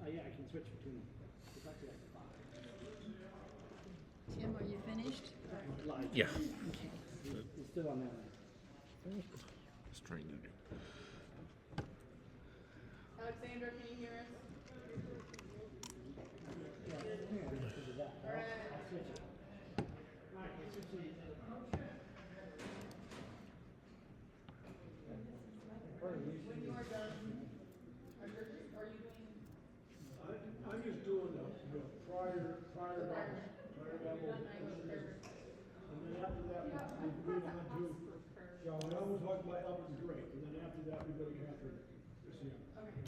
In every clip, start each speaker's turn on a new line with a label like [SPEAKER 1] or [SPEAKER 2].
[SPEAKER 1] Yeah, I can switch between them. It's actually like 5.
[SPEAKER 2] Tim, are you finished?
[SPEAKER 1] Live.
[SPEAKER 3] Yeah.
[SPEAKER 2] Okay.
[SPEAKER 1] He's still on that one.
[SPEAKER 3] Just trying to do.
[SPEAKER 4] Alexandra, can you hear us?
[SPEAKER 1] Yeah, because of that. I'll switch it. All right, let's switch it.
[SPEAKER 4] When you are done, are you doing?
[SPEAKER 5] I'm just doing the prior level. And then after that, we move on to, when I was talking about Albert the Great, and then after that, we go to Catherine.
[SPEAKER 4] Okay.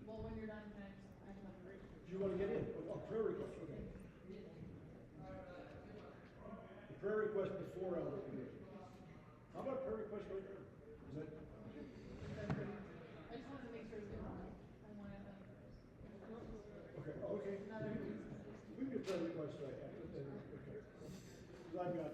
[SPEAKER 4] Well, when you're done, can I have a break?
[SPEAKER 5] Do you want to get in? Oh, prayer request, okay. The prayer request before Albert the Great. How about prayer request right now? Is that?
[SPEAKER 4] I just wanted to make sure that I wanted them.
[SPEAKER 5] Okay, okay. We can do prayer request right after. Okay. I've got.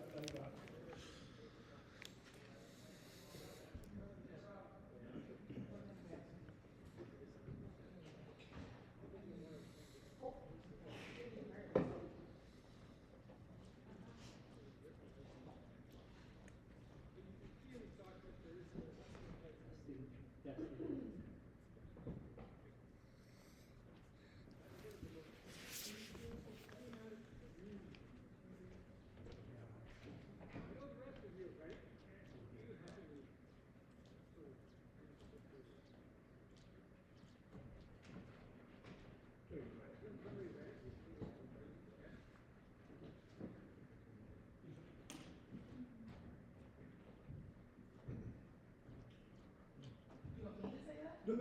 [SPEAKER 5] No,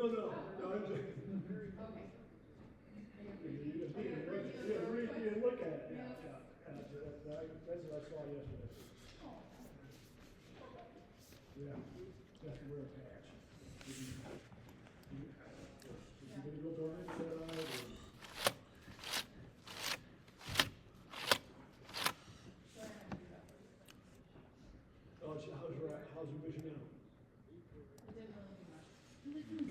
[SPEAKER 5] I'm just.
[SPEAKER 4] Okay.
[SPEAKER 5] You look at it. That's what I saw yesterday. Yeah, have to wear a patch. Did you go dormant tonight? How's your vision now?
[SPEAKER 4] It didn't really do much.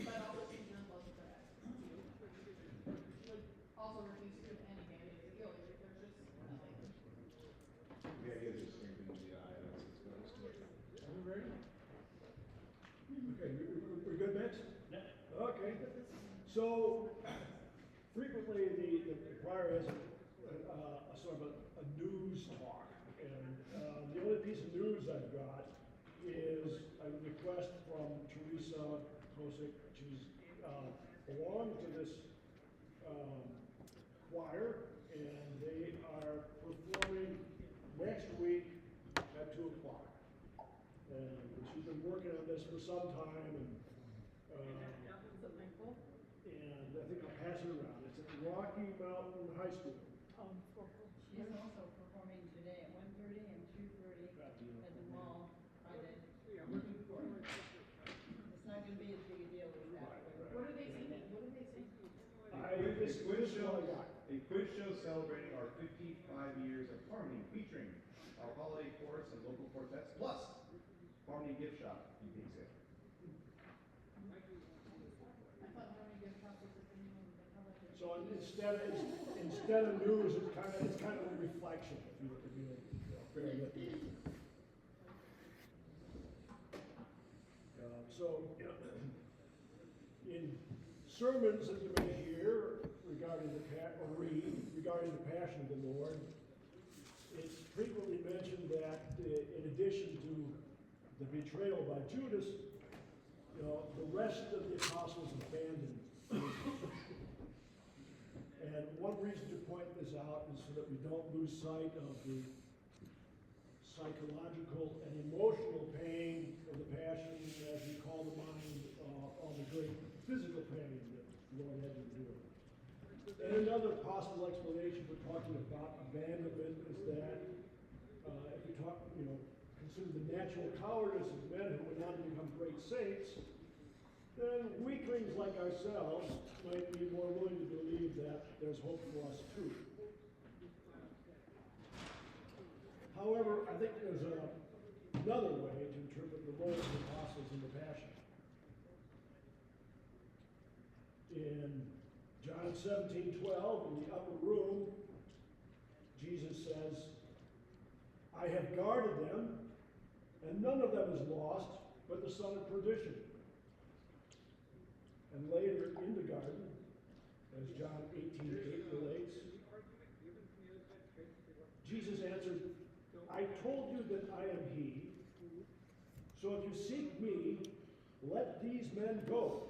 [SPEAKER 4] But all the things you're supposed to also refuse to do any damage to the there's just nothing.
[SPEAKER 6] Yeah, he has a strengthening the eye. That's exposed.
[SPEAKER 5] Are we ready? Okay, we're good next?
[SPEAKER 1] Yeah.
[SPEAKER 5] Okay. So, frequently the choir has a sort of a news talk. And the only piece of news I've got is a request from Teresa Kosick. She's belonged to this choir, and they are performing next week at 2 o'clock. And she's been working on this for some time, and I think I'll pass it around. It's at Rocky Mountain High School.
[SPEAKER 2] She's also performing today at 1:30 and 2:30 at the mall Friday. It's not going to be as big a deal as that.
[SPEAKER 4] What are they singing? What are they singing?
[SPEAKER 5] This is what I got.
[SPEAKER 6] A quiz show celebrating our 55 years of harmony, featuring our holiday chorus and local quartets, plus harmony gift shop. You can say.
[SPEAKER 4] I thought Harmony Gift Shop was the thing on the television.
[SPEAKER 5] So instead of news, it's kind of a reflection. If you bear with me. So in sermons that you may hear regarding regarding the Passion of the Lord, it's frequently mentioned that in addition to the betrayal by Judas, the rest of the apostles abandoned Jesus. And one reason to point this out is so that we don't lose sight of the psychological and emotional pain of the Passion as we call to mind all the great physical pain that the Lord had to endure. And another possible explanation for talking about abandonment is that if we consider the natural cowardice of men who went on to become great saints, then weaklings like ourselves might be more willing to believe that there's hope for us too. However, I think there's another way to interpret the role of the apostles in the Passion. In John John 17:12, in the upper room, Jesus says, I have guarded them, and none of them is lost, but the son of perdition. And later in the garden, as John 18:8 relates, Jesus answered, I told you that I am he. So if you seek me, let these men go.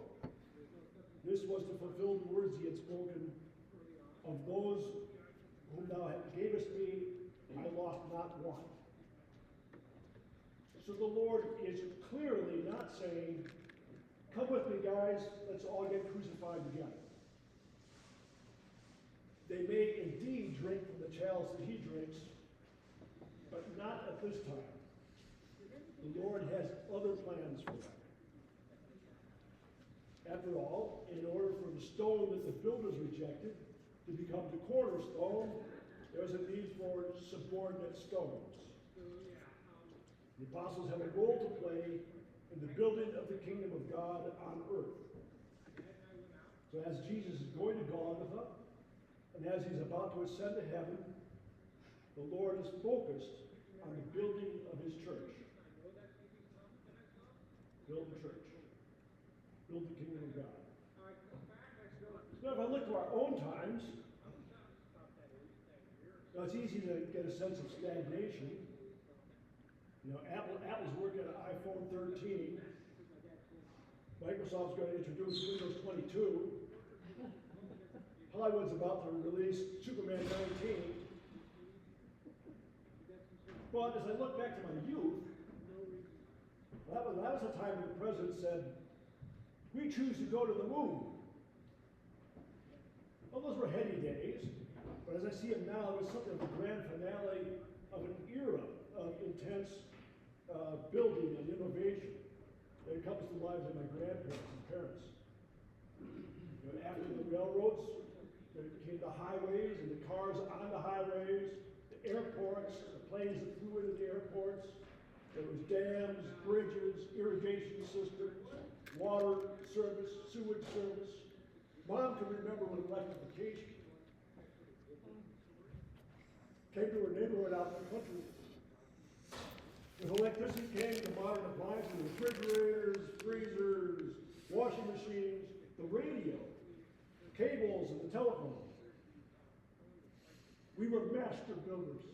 [SPEAKER 5] This was to fulfill the words he had spoken, of those whom thou gavest me, I lost not one. So the Lord is clearly not saying, come with me, guys, let's all get crucified together. They may indeed drink from the chalice that he drinks, but not at this time. The Lord has other plans for them. After all, in order for the stone that the builders rejected to become the cornerstone, there's a need for subordinate stones. The apostles have a role to play in the building of the kingdom of God on earth. So as Jesus is going to Golgotha, and as he's about to ascend to heaven, the Lord is focused on the building of his church. Build the church. Build the kingdom of God. Now, if I look to our own times, now it's easy to get a sense of stagnation. You know, Apple's working on iPhone 13. Microsoft's going to introduce Windows 22. Hollywood's about to release Superman 19. But as I look back to my youth, that was a time when the president said, we choose to go to the moon. Well, those were heady days, but as I see it now, it was something of the grand finale of an era of intense building and innovation that encompassed the lives of my grandparents and parents. You know, after the railroads, there came the highways and the cars on the highways, the airports, the planes that flew into the airports. There was dams, bridges, irrigation systems, water service, sewage service. Mom can remember when electrification came to her neighborhood out in the country. When electricity came to modern appliances, refrigerators, freezers, washing machines, the radio, cables, and the telephone. We were master builders.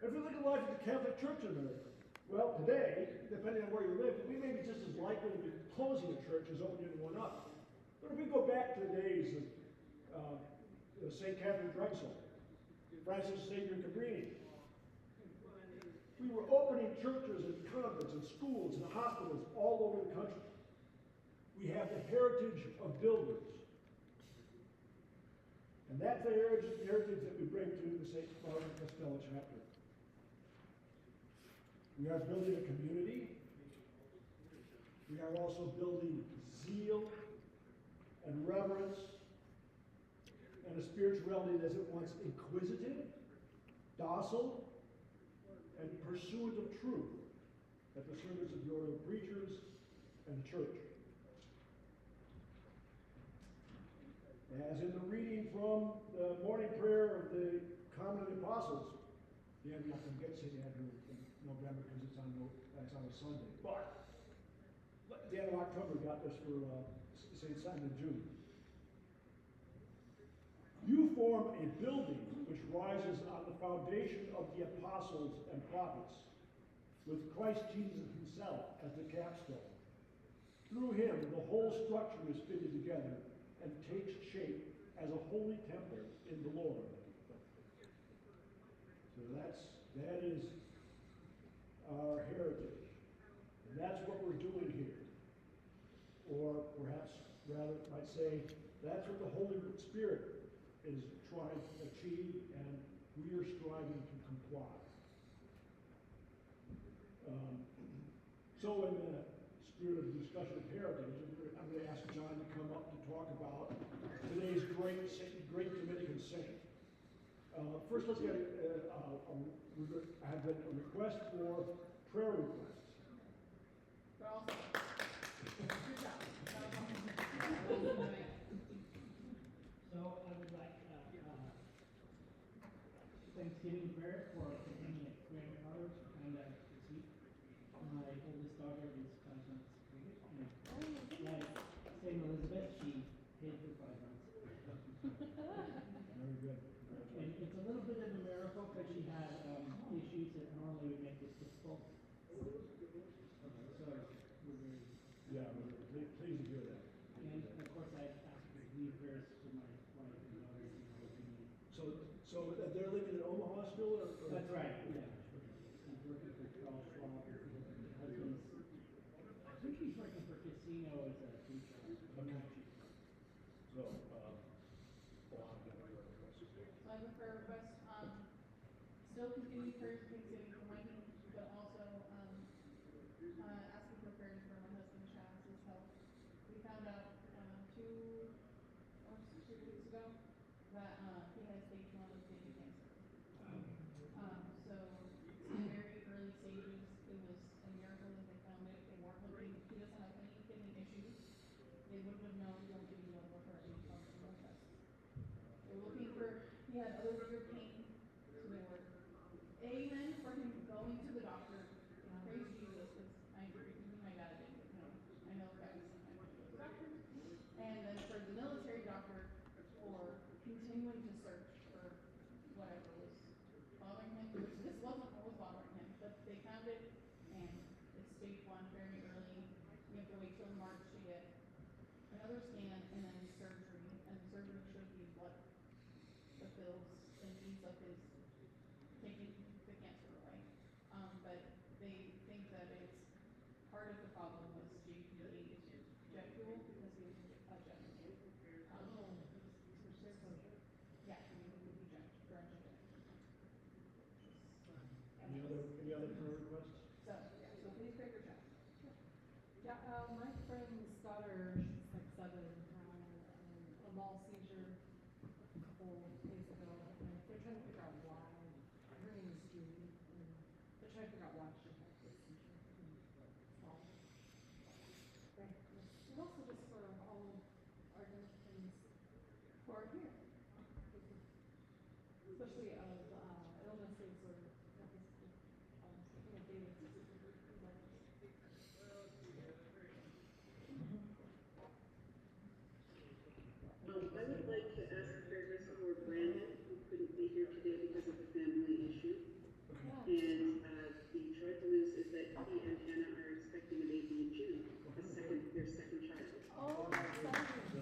[SPEAKER 5] If you look at life at the Catholic Church in America, well, today, depending on where you live, we may be just as likely to be closing a church as opening one up. But if we go back to the days of St. Catherine Drexel, Francis Xavier Cabrini, we were opening churches and convents and schools and hospitals all over the country. We have the heritage of builders. And that's the heritage that we bring to the St. Martin Costello chapter. We are building a community. We are also building zeal and reverence and a spirituality that is at once inquisitive, docile, and pursuant of truth at the service of your preachers and the church. As in the reading from the morning prayer of the Common of the Apostles, yeah, we're not going to get St. Andrew in November because that's on a Sunday. But at the end of October, we got this for St. Simon of June. You form a building which rises on the foundation of the apostles and prophets, with Christ Jesus himself as the capstone. Through him, the whole structure is fitted together and takes shape as a holy temple in the Lord. So that is our heritage. And that's what we're doing here. Or perhaps rather might say, that's what the Holy Spirit is trying to achieve, and we are striving to comply. So in the spirit of the discussion of heritage, I'm going to ask John to come up to talk about today's great Dominican saint. First, let's get I have a request for prayer requests.
[SPEAKER 2] Good job.
[SPEAKER 5] pleased to hear that.
[SPEAKER 1] And of course, I ask you to leave prayers to my wife and daughter, you know, if you need.
[SPEAKER 5] So they're living in Omaha still, or?
[SPEAKER 1] That's right, yeah. He's working for Charles Schwab, his husband's, I think he's working for Casino as a teacher.
[SPEAKER 5] Okay. So, I've got a prayer request as well.
[SPEAKER 4] So I have a prayer request, still continuing prayers of Thanksgiving for my team, but also, asking for prayers for my husband Chaz's health. We found out, 2 weeks ago that, he has stage 1 of kidney cancer. So it's in very early stages. It was a miracle that they found it. They weren't looking, he doesn't have any kidney issues. They wouldn't have known until he was over for a functional test. They were looking for, he had other ear pain, so they were amen for him going to the doctor. And praise Jesus, because my dad didn't, you know, I know guys sometimes go to the doctor. And then for the military doctor, for continuing to search for whatever was bothering him, which this wasn't what was bothering him, but they found it, and it's stage 1, very early. You have to wait till March to get another scan, and then surgery, and the surgery should be what fulfills the needs of his taking the cancer away. But they think that it's part of the problem was JP8 jet fuel, because he was a jet fuel. Yeah, he would be jet, direct jet.
[SPEAKER 5] Any other prayer requests?
[SPEAKER 4] So please pray for Jeff.
[SPEAKER 2] Yeah, my friend's daughter, she's like 7, a mall seizure a couple days ago, and they're trying to figure out why. Her name is Julie, and they're trying to figure out why she had this seizure. And also just for all of our Americans who are here, especially of illnesses or daily.
[SPEAKER 7] I would like to ask a prayer for Brandon, who couldn't be here today because of a family issue. And the joyful news is that he and Hannah are expecting a baby in June, their second child.
[SPEAKER 2] Oh, exciting.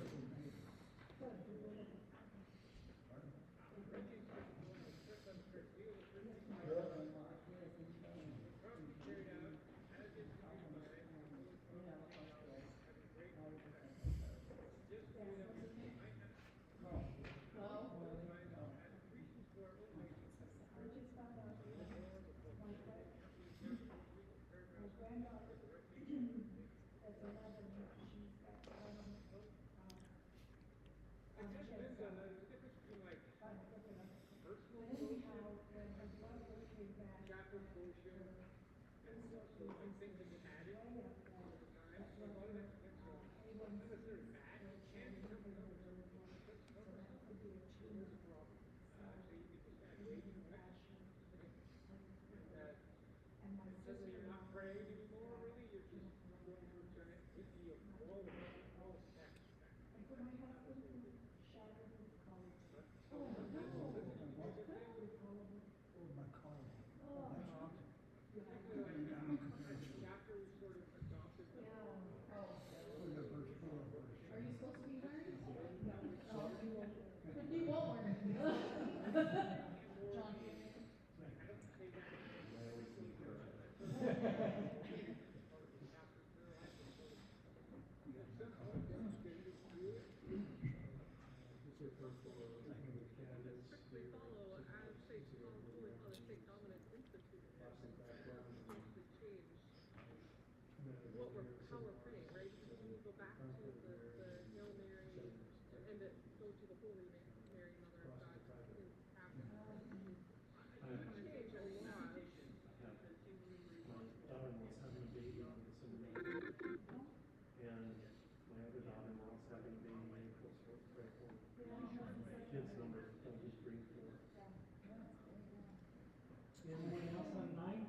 [SPEAKER 1] Anyone else online?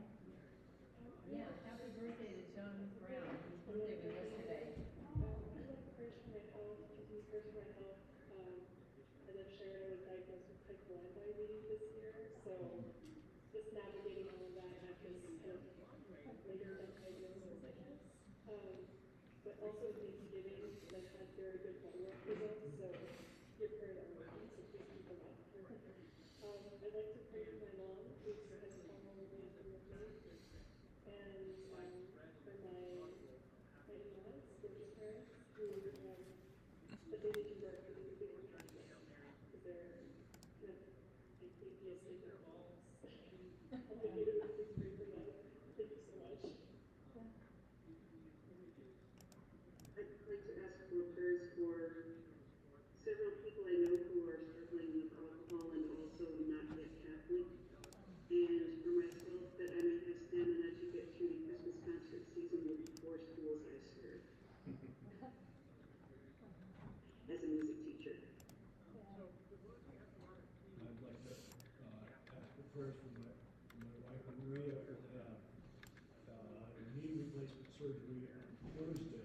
[SPEAKER 2] Yeah, happy birthday to John Brown. His birthday was yesterday.
[SPEAKER 7] I would like prayers for my health, because my prayers for my health, results, so your prayers are welcome, so please keep them up. I'd like to pray for my mom, who has formerly lived with me, and for my in-laws, birth parents, who but they need to work because they don't have to, because they're kind of atheistic and obligated to pray for them. Thank you so much. I'd like to ask for prayers for several people I know who are struggling with alcohol and also not yet Catholic, and for myself that I may have stamina to get through the Christmas concert season with the 4 schools I serve as a music teacher.
[SPEAKER 5] I'd like to ask for prayers for my wife Maria, who had knee replacement surgery on Thursday,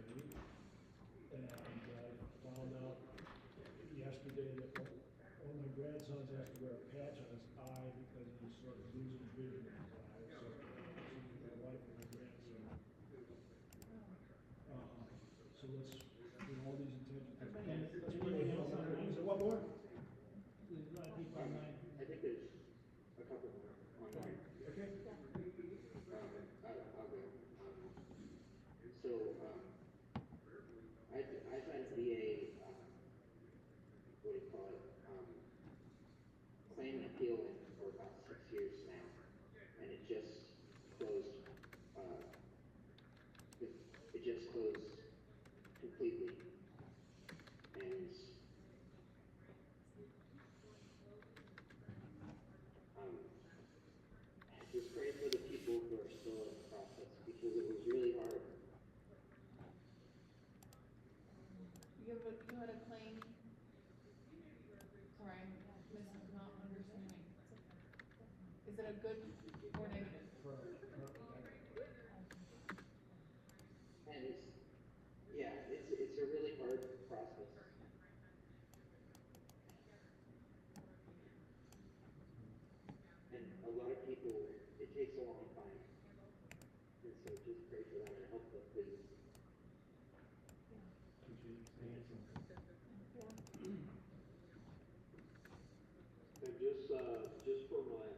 [SPEAKER 5] and I found out yesterday that one of my grandsons has to wear a patch on his eye because he's sort of losing vision in his eye. So my wife and my grandson. So let's, with all these intentions, let's pray to Hail Mary. Is there one more?
[SPEAKER 1] There's a lot of people online.
[SPEAKER 8] I think there's a couple more online.
[SPEAKER 5] Okay.
[SPEAKER 8] I'll go. So, I've had a VA, what do you call it, claim and appeal for about 6 years now, and it just closed, it just closed completely, and just pray for the people who are still in the process, because it was really hard.
[SPEAKER 4] You had a claim? Sorry, I'm not understanding. Is it a good or negative?
[SPEAKER 8] And it's a really hard process. And a lot of people, it takes a long time. And so just pray for them and help them, please.
[SPEAKER 9] And just for my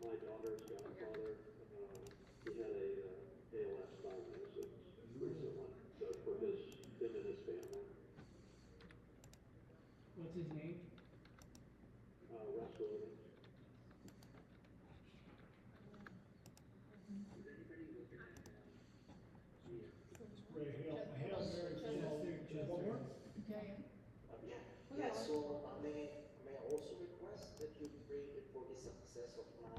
[SPEAKER 9] daughter's godfather, he had a ALS diagnosis recently, so for him and his family.
[SPEAKER 1] What's his name?
[SPEAKER 9] Russ Williams.
[SPEAKER 5] Let's pray Hail Mary. Just one more?
[SPEAKER 10] Yeah, so may I also request that you pray for the success of my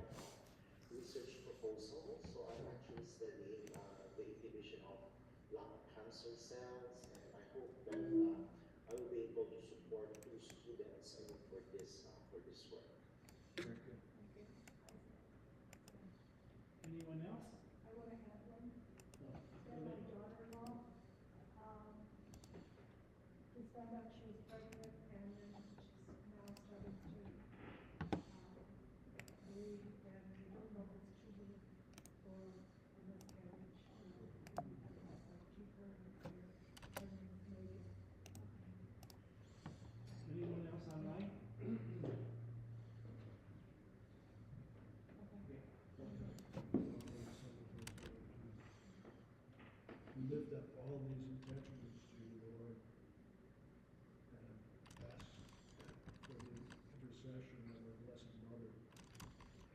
[SPEAKER 10] research proposal. So I'm actually studying the inhibition of lung cancer cells, and I hope that I will be able to support 2 students for this work.
[SPEAKER 5] Very good.
[SPEAKER 1] Anyone else?
[SPEAKER 2] I want to have one.
[SPEAKER 1] No.
[SPEAKER 2] And my daughter-in-law, we found out she was pregnant, and then she's now starting to bleed, and we don't know if it's too late for a miscarriage. Keep her in prayer, and maybe.
[SPEAKER 1] Anyone else online?
[SPEAKER 5] We lift up all these intentions to you, Lord, and ask for the intercession of our Blessed Mother.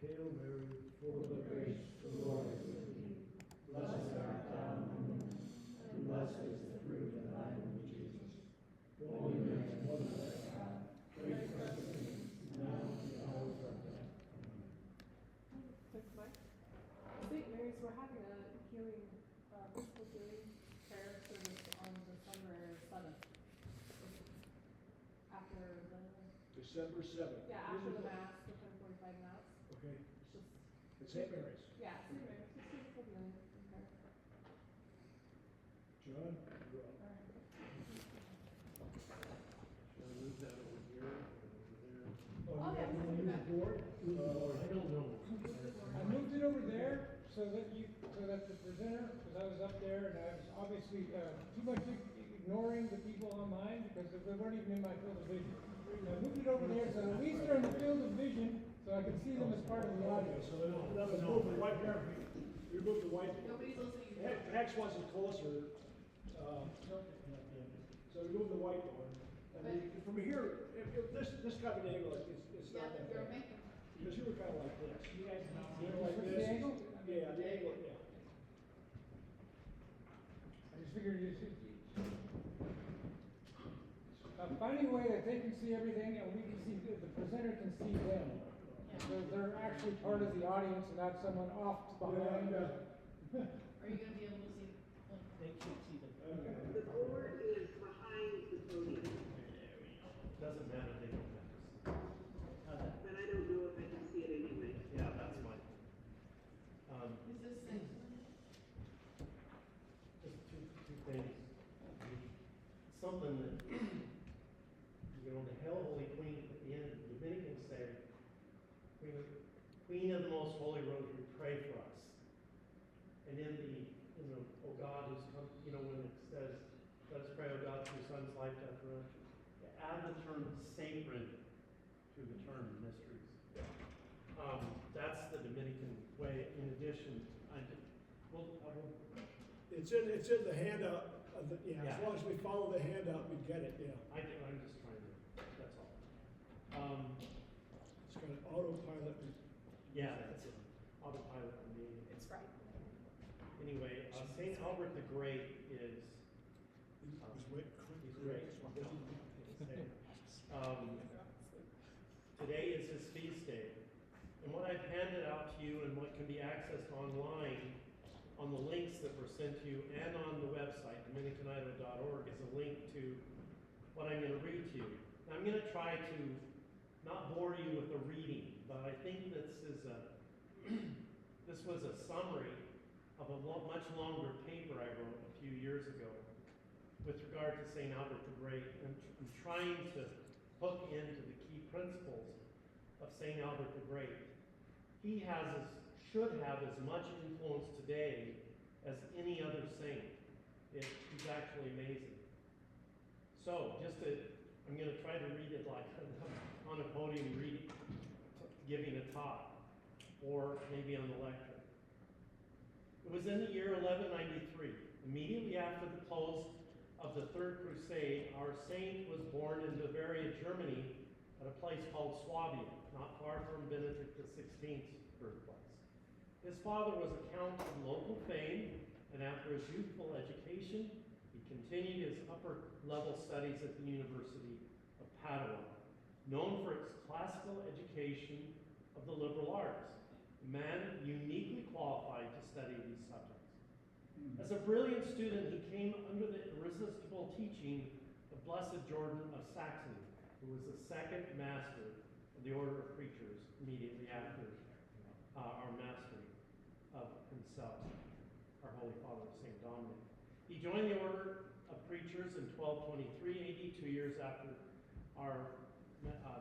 [SPEAKER 5] Hail Mary, full of grace, the Lord is with thee. Blessed art thou among women, and blessed is the fruit of thy womb, Jesus. Holy Mary, Mother of God, pray for us sinners, now and at the hour of our death. Amen.
[SPEAKER 2] St. Mary's, we're having a healing Episcopal Day prayer service on December 7th. After the,
[SPEAKER 5] December 7th.
[SPEAKER 2] yeah, after the Mass, the 10:45 Mass.
[SPEAKER 5] Okay.
[SPEAKER 2] It's just,
[SPEAKER 5] At St. Mary's.
[SPEAKER 2] yeah, St. Mary's, just beautiful healing. Okay.
[SPEAKER 5] John, you're up.
[SPEAKER 2] All right.
[SPEAKER 9] Should I move that over here or over there?
[SPEAKER 2] Oh, yeah,
[SPEAKER 5] You
[SPEAKER 2] we
[SPEAKER 5] want to
[SPEAKER 2] can do
[SPEAKER 5] use
[SPEAKER 2] that.
[SPEAKER 5] the board? I don't know.
[SPEAKER 1] I moved it over there so that the presenter, because I was up there and I was obviously too much ignoring the people online because they weren't even in my field of vision. So I moved it over there so at least they're in the field of vision so I can see them as part of the audience.
[SPEAKER 5] So that was move the white, you moved the white.
[SPEAKER 4] Nobody's listening.
[SPEAKER 5] Hex wants it closer, so we moved the white one. And from here, if this kind of an angle, it's
[SPEAKER 4] Yeah,
[SPEAKER 5] not that
[SPEAKER 4] you're
[SPEAKER 5] bad.
[SPEAKER 4] making.
[SPEAKER 5] Because you were kind of like this.
[SPEAKER 1] You guys know.
[SPEAKER 5] You're like
[SPEAKER 1] Switch
[SPEAKER 5] this.
[SPEAKER 1] the angle?
[SPEAKER 5] Yeah, the angle, yeah.
[SPEAKER 1] I just figured finding a way that they can see everything and we can see, the presenter can see them. So they're actually part of the audience and not someone off behind.
[SPEAKER 5] Yeah.
[SPEAKER 4] Are you gonna be able to see?
[SPEAKER 1] They can't see them.
[SPEAKER 7] The board is behind the podium,
[SPEAKER 9] Doesn't matter, they don't have to see.
[SPEAKER 7] but I don't know if I can see it anyway.
[SPEAKER 9] Yeah, that's fine.
[SPEAKER 4] Is this thing?
[SPEAKER 9] Just two things. Something that, the Hail Holy Queen at the end, the Dominicans say, Queen of the Most Holy Rosary, pray for us. And in the, O God, who's come, when it says, let us pray, O God, through your Son's life, death, and resurrection, add the term sacred to the term mysteries. That's the Dominican way. In addition, I will.
[SPEAKER 5] It's in the handout, as long as we follow the handout, we get it, yeah.
[SPEAKER 9] I'm just trying to, that's all.
[SPEAKER 5] It's got an autopilot.
[SPEAKER 9] Yeah, that's it. Autopilot for me. It's right. Anyway, St. Albert the Great is, he's great. Today is his feast day. And what I've handed out to you and what can be accessed online on the links that were sent to you and on the website, dominicanido.org, is a link to what I'm going to read to you. And I'm going to try to not bore you with the reading, but I think this was a summary of a much longer paper I wrote a few years ago with regard to St. Albert the Great, and I'm trying to hook into the key principles of St. Albert the Great. He should have as much influence today as any other saint. He's actually amazing. So, I'm going to try to read it like on a podium giving a talk, or maybe on the lecture. It was in the year 1193, immediately after the close of the Third Crusade. Our saint was born in Bavaria, Germany, at a place called Swabia, not far from Benedict XVI's birthplace. His father was a count of local fame, and after his youthful education, he continued his upper-level studies at the University of Padua, known for its classical education of the liberal arts. A man uniquely qualified to study these subjects. As a brilliant student, he came under the irresistible teaching of Blessed Jordan of Saxony, who was the second master of the order of preachers immediately after our mastery of himself, our Holy Father, St. Dominic. He joined the order of preachers in 1223 AD, 2 years after our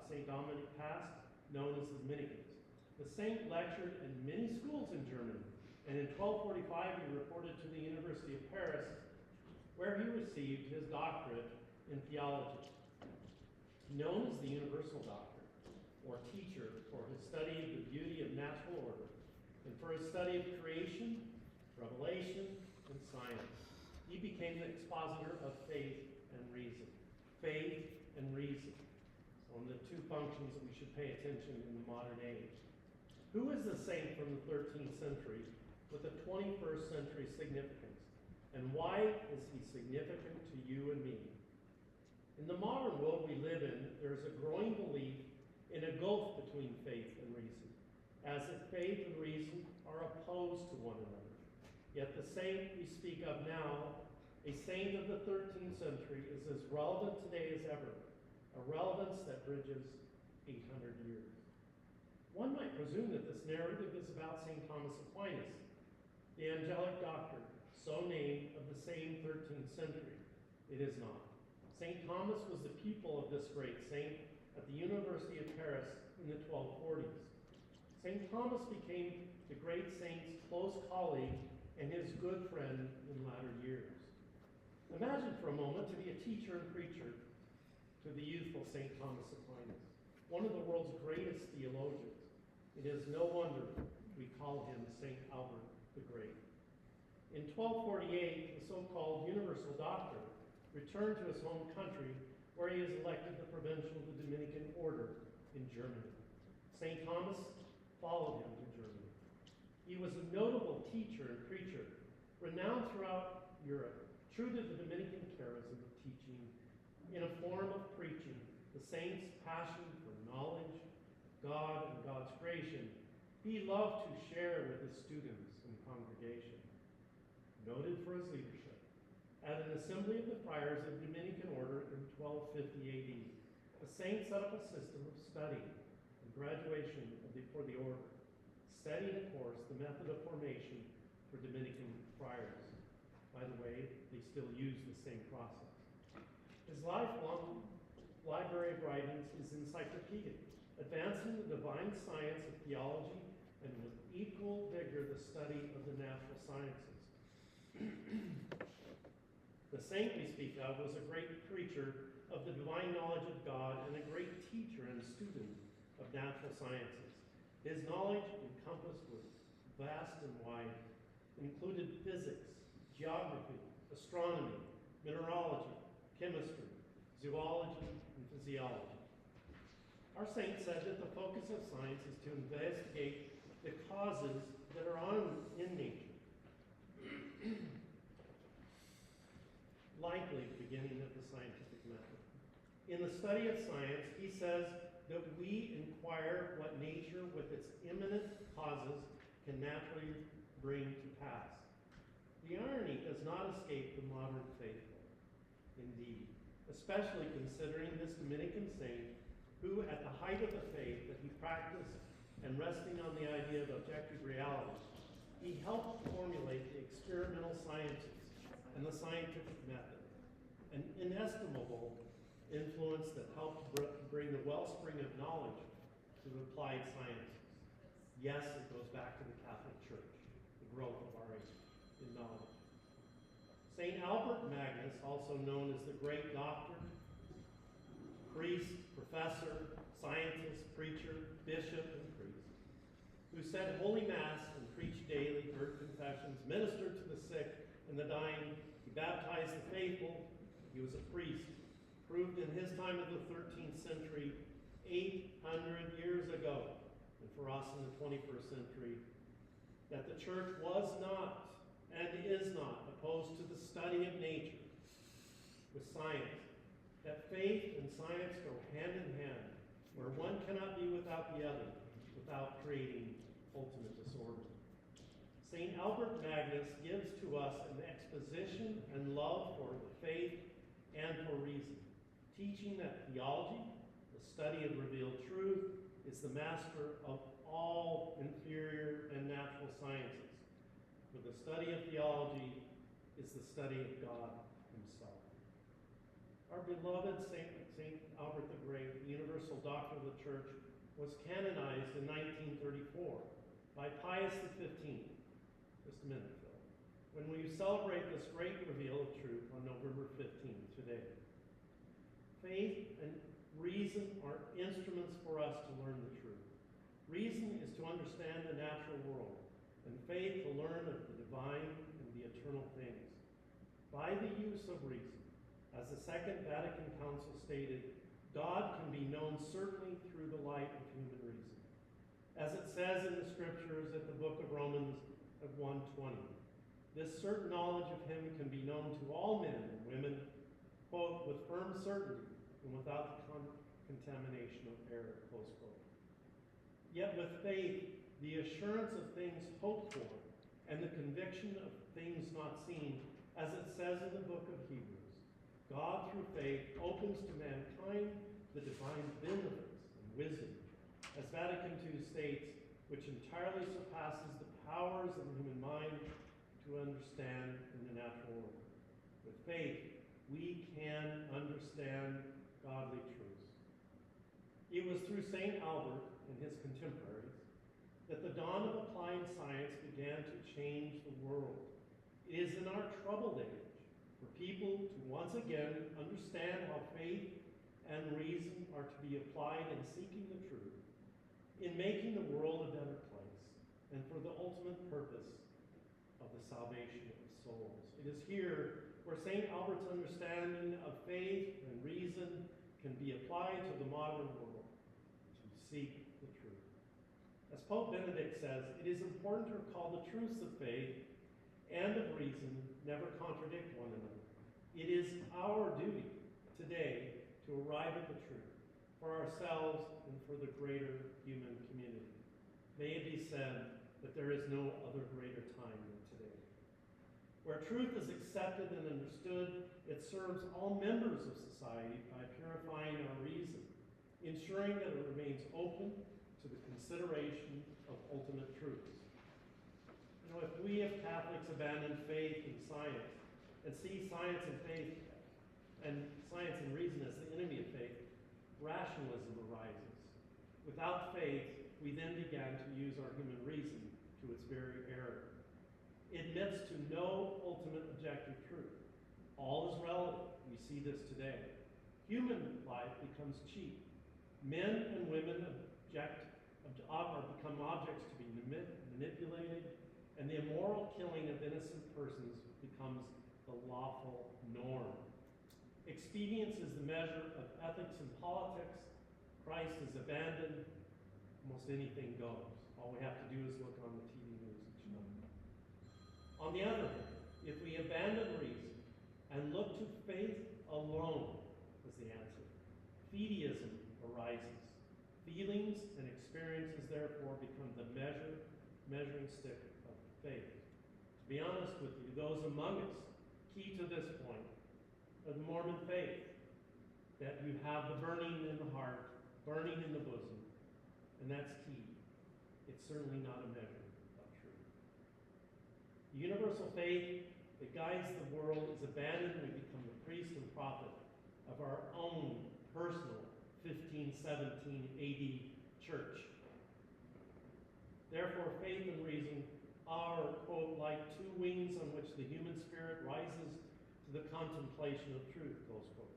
[SPEAKER 9] St. Dominic passed, known as the Dominicans. The saint lectured in many schools in Germany, and in 1245 he reported to the University of Paris, where he received his doctorate in theology. Known as the Universal Doctor, or teacher, for his study of the beauty of natural order, and for his study of creation, revelation, and science. He became the expositor of faith and reason. Faith and reason. On the two functions that we should pay attention in the modern age. Who is the saint from the 13th century with a 21st century significance? And why is he significant to you and me? In the modern world we live in, there is a growing belief in a gulf between faith and reason, as if faith and reason are opposed to one another. Yet the saint we speak of now, a saint of the 13th century, is as relevant today as ever, a relevance that bridges 800 years. One might presume that this narrative is about St. Thomas Aquinas, the angelic doctor, so named of the same 13th century. It is not. St. Thomas was the pupil of this great saint at the University of Paris in the 1240s. St. Thomas became the great saint's close colleague and his good friend in latter years. Imagine for for a moment to be a teacher and preacher to the youthful St. Thomas Aquinas, one of the world's greatest theologians. It is no wonder we call him St. Albert the Great. In 1248, the so-called Universal Doctor returned to his home country, where he is elected the Provincial of the Dominican Order in Germany. St. Thomas followed him to Germany. He was a notable teacher and preacher, renowned throughout Europe, true to the Dominican charism of teaching in a form of preaching the saints' passion for knowledge, God, and God's creation. He loved to share with his students and congregation. Noted for his leadership, at an assembly of the friars of the Dominican order in 1250 AD, the saint set up a system of study and graduation for the order, setting, of course, the method of formation for Dominican friars. By the way, they still use the same process. His lifelong library of writings is encyclopedic, advancing the divine science of theology and with equal vigor the study of the natural sciences. The saint we speak of was a great preacher of the divine knowledge of God and a great teacher and student of natural sciences. His knowledge encompassed was vast and wide. It included physics, geography, astronomy, mineralogy, chemistry, zoology, and physiology. Our saint said that the focus of science is to investigate the causes that are in nature. Likely the beginning of the scientific method. In the study of science, he says that we inquire what nature with its imminent causes can naturally bring to pass. The irony does not escape the modern faithful, indeed, especially considering this Dominican saint who, at the height of the faith that he practiced and resting on the idea of objective reality, he helped formulate the experimental sciences and the scientific method, an inestimable influence that helped bring the wellspring of knowledge to applied sciences. Yes, it goes back to the Catholic Church, the growth of our age in knowledge. St. Albert Magnus, also known as the Great Doctor, priest, professor, scientist, preacher, bishop, and priest, who said Holy Mass and preached daily, heard confessions, ministered to the sick and the dying. He baptized the faithful. He was a priest, proved in his time of the 13th century, 800 years ago, and for us in the 21st century, that the church was not and is not opposed to the study of nature with science, that faith and science go hand in hand, where one cannot be without the other, without creating ultimate disorder. St. Albert Magnus gives to us an exposition and love for the faith and for reason, teaching that theology, the study of revealed truth, is the master of all inferior and natural sciences. For the study of theology is the study of God himself. Our beloved St. Albert the Great, the Universal Doctor of the Church, was canonized in 1934 by Pius XV. Just a minute, Phil. When we celebrate this great reveal of truth on November 15th today. Faith and reason are instruments for us to learn the truth. Reason is to understand the natural world, and faith to learn of the divine and the eternal things. By the use of reason, as the Second Vatican Council stated, God can be known certainly through the light of human reason. As it says in the scriptures at the book of Romans of 1:20, this certain knowledge of him can be known to all men and women, quote, with firm certainty and without the contamination of error, close quote. Yet with faith, the assurance of things hoped for and the conviction of things not seen, as it says in the book of Hebrews, God, through faith, opens to mankind the divine benefits and wisdom, as Vatican II states, which entirely surpasses the powers of the human mind to understand in the natural order. With faith, we can understand godly truths. It was through St. Albert and his contemporaries that the dawn of applied science began to change the world. It is in our troubled age for people to once again understand how faith and reason are to be applied in seeking the truth, in making the world a better place, and for the ultimate purpose of the salvation of souls. It is here where St. Albert's understanding of faith and reason can be applied to the modern world, to seek the truth. As Pope Benedict says, it is important to recall the truths of faith and of reason never contradict one another. It is our duty today to arrive at the truth for ourselves and for the greater human community. May it be said that there is no other greater time than today. Where truth is accepted and understood, it serves all members of society by purifying our reason, ensuring that it remains open to the consideration of ultimate truths. You know, if we as Catholics abandon faith in science and see science and faith and science and reason as the enemy of faith, rationalism arises. Without faith, we then began to use our human reason to its very error. It admits to no ultimate objective truth. All is relative. We see this today. Human life becomes cheap. Men and women become objects to be manipulated, and the immoral killing of innocent persons becomes the lawful norm. Expedience is the measure of ethics and politics. Christ is abandoned. Almost anything goes. All we have to do is look on the TV news each night. On the other hand, if we abandon reason and look to faith alone as the answer, fideism arises. Feelings and experiences, therefore, become the measuring stick of faith. To be honest with you, those among us, key to this point, are the Mormon faith, that you have the burning in the heart, burning in the bosom, and that's key. It's certainly not a measure of truth. The universal faith that guides the world is abandoned when we become the priest and prophet of our own personal 1517 AD church. Therefore, faith and reason are, quote, like two wings on which the human spirit rises to the contemplation of truth, close quote.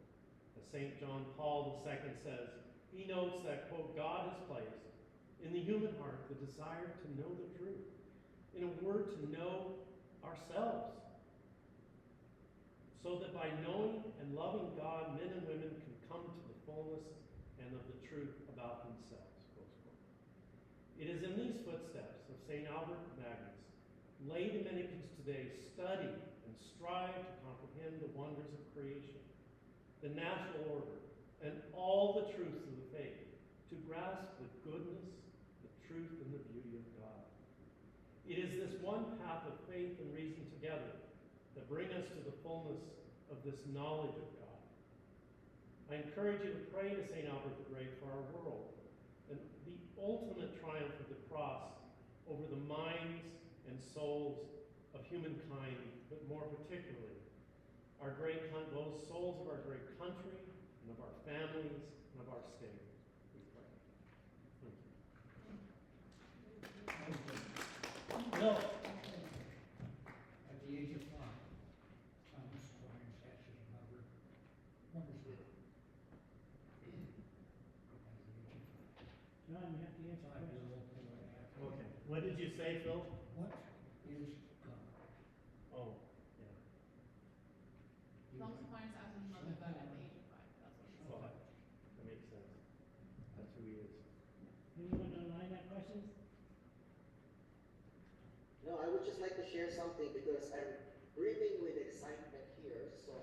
[SPEAKER 9] As St. John Paul II says, he notes that, quote, God has placed in the human heart the desire to know the truth. In a word, to know ourselves. So that by knowing and loving God, men and women can come to the fullness and of the truth about themselves, close quote. It is in these footsteps of St. Albert Magnus, lay Dominicans today study and strive to comprehend the wonders of creation, the natural order, and all the truths of the faith, to grasp the goodness, the truth, and the beauty of God. It is this one path of faith and reason together that bring us to the fullness of this knowledge of God. I encourage you to pray to St. Albert the Great for our world, and the ultimate triumph of the cross over the minds and souls of humankind, but more particularly, those souls of our great country, and of our families, and of our state. We pray. Thank you.
[SPEAKER 11] Bill, at the age of 5, Thomas Aquinas actually numbered here. John, you have to answer. 5-year-old boy.
[SPEAKER 9] Okay. What did you say, Phil?
[SPEAKER 11] What is God?
[SPEAKER 9] Oh, yeah.
[SPEAKER 4] Thomas Aquinas asked his mother that at the age of 5. That's what he said.
[SPEAKER 9] Well, that makes sense. That's who he is.
[SPEAKER 11] Anyone online have questions?
[SPEAKER 10] No, I would just like to share something because I'm brimming with excitement here. So,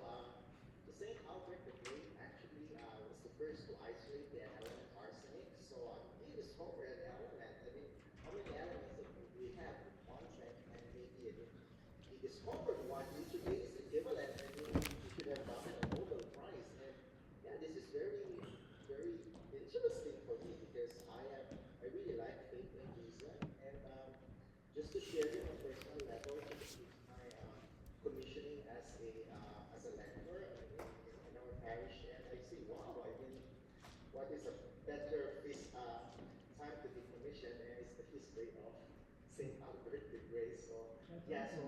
[SPEAKER 10] the St. Albert the Great actually was the first to isolate the element arsenic. So, he discovered an element. I mean, how many elements that we have? 1, 10, and maybe he discovered one. Today is equivalent, and he should have gotten a Nobel Prize. And yeah, this is very, very interesting for me because I really like faith and reason. And just to share it on a personal level, this is my commissioning as a lecturer in our parish, and I see, wow, I mean, what is a better time to be commissioned, and it's the history of St. Albert the Great. So, yeah, so,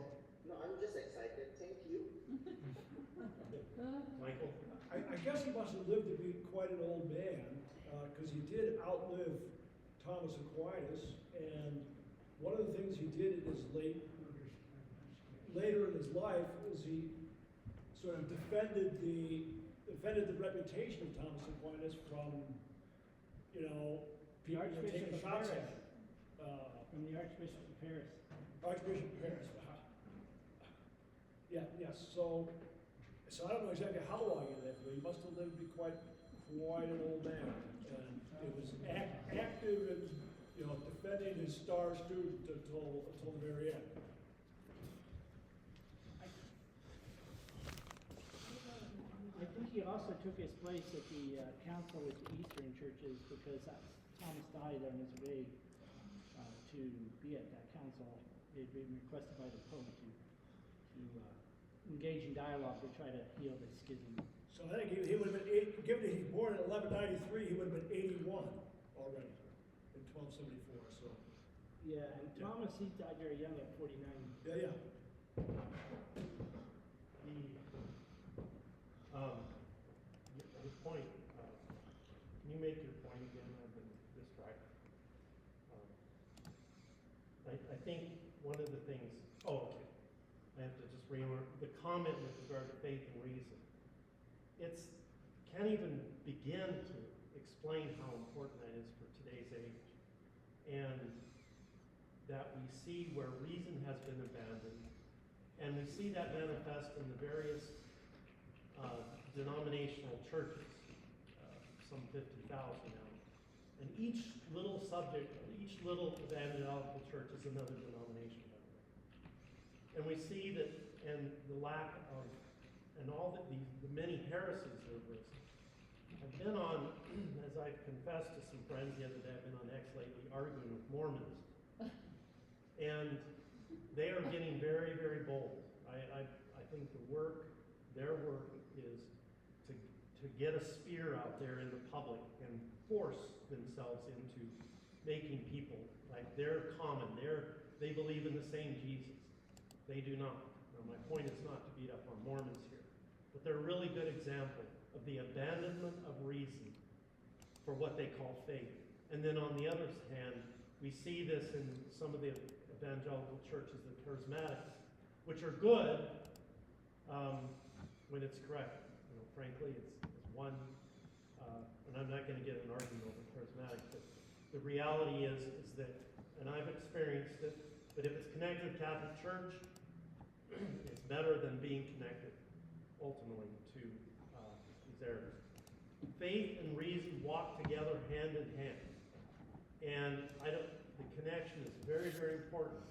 [SPEAKER 10] no, I'm just excited. Thank you.
[SPEAKER 5] guess he must have lived to be quite an old man, because he did outlive Thomas Aquinas, and one of the things he did in his later in his life is he sort of defended the reputation of Thomas Aquinas from, people
[SPEAKER 12] Archbishop
[SPEAKER 5] taking
[SPEAKER 12] of
[SPEAKER 5] shots
[SPEAKER 12] Paris.
[SPEAKER 5] at him.
[SPEAKER 12] From the Archbishop of Paris.
[SPEAKER 5] Archbishop of Paris. Yeah, yes. So I don't know exactly how long he lived, but he must have lived to be quite an old man, and it was active in defending his star student until the very end.
[SPEAKER 12] I think he also took his place at the council with the Eastern churches because Thomas died on his way to be at that council. He had been requested by the Pope to engage in dialogue to try to heal the schism.
[SPEAKER 5] So I think he would have been, given that he's born in 1193, he would have been 81 already in 1274. So
[SPEAKER 12] Yeah, and Thomas, he died very young at 49.
[SPEAKER 5] yeah.
[SPEAKER 9] His point, can you make your point again? I've been distracted. I think one of the things, okay. I have to just remark the comment with regard to faith and reason. Can't even begin to explain how important that is for today's age. And that we see where reason has been abandoned, and we see that manifest in the various denominational churches, some 50,000 now. And each little subject, each little evangelical church is another denomination. And we see that, and the lack of, and all the many heresies that have risen. I've been on, as I've confessed to some friends the other day, I've been on X lately arguing with Mormons. And they are getting very, very bold. I think their work is to get a spear out there in the public and force themselves into making people like they're common. They believe in the same Jesus. They do not. Now, my point is not to beat up on Mormons here, but they're a really good example of the abandonment of reason for what they call faith. And then on the other hand, we see this in some of the evangelical churches, the Charismatics, which are good when it's correct. Frankly, it's one, and I'm not going to get an argument over Charismatics, but the reality is that, and I've experienced it, but if it's connected to the Catholic Church, it's better than being connected ultimately to these errors. Faith and reason walk together hand in hand. And the connection is very, very important.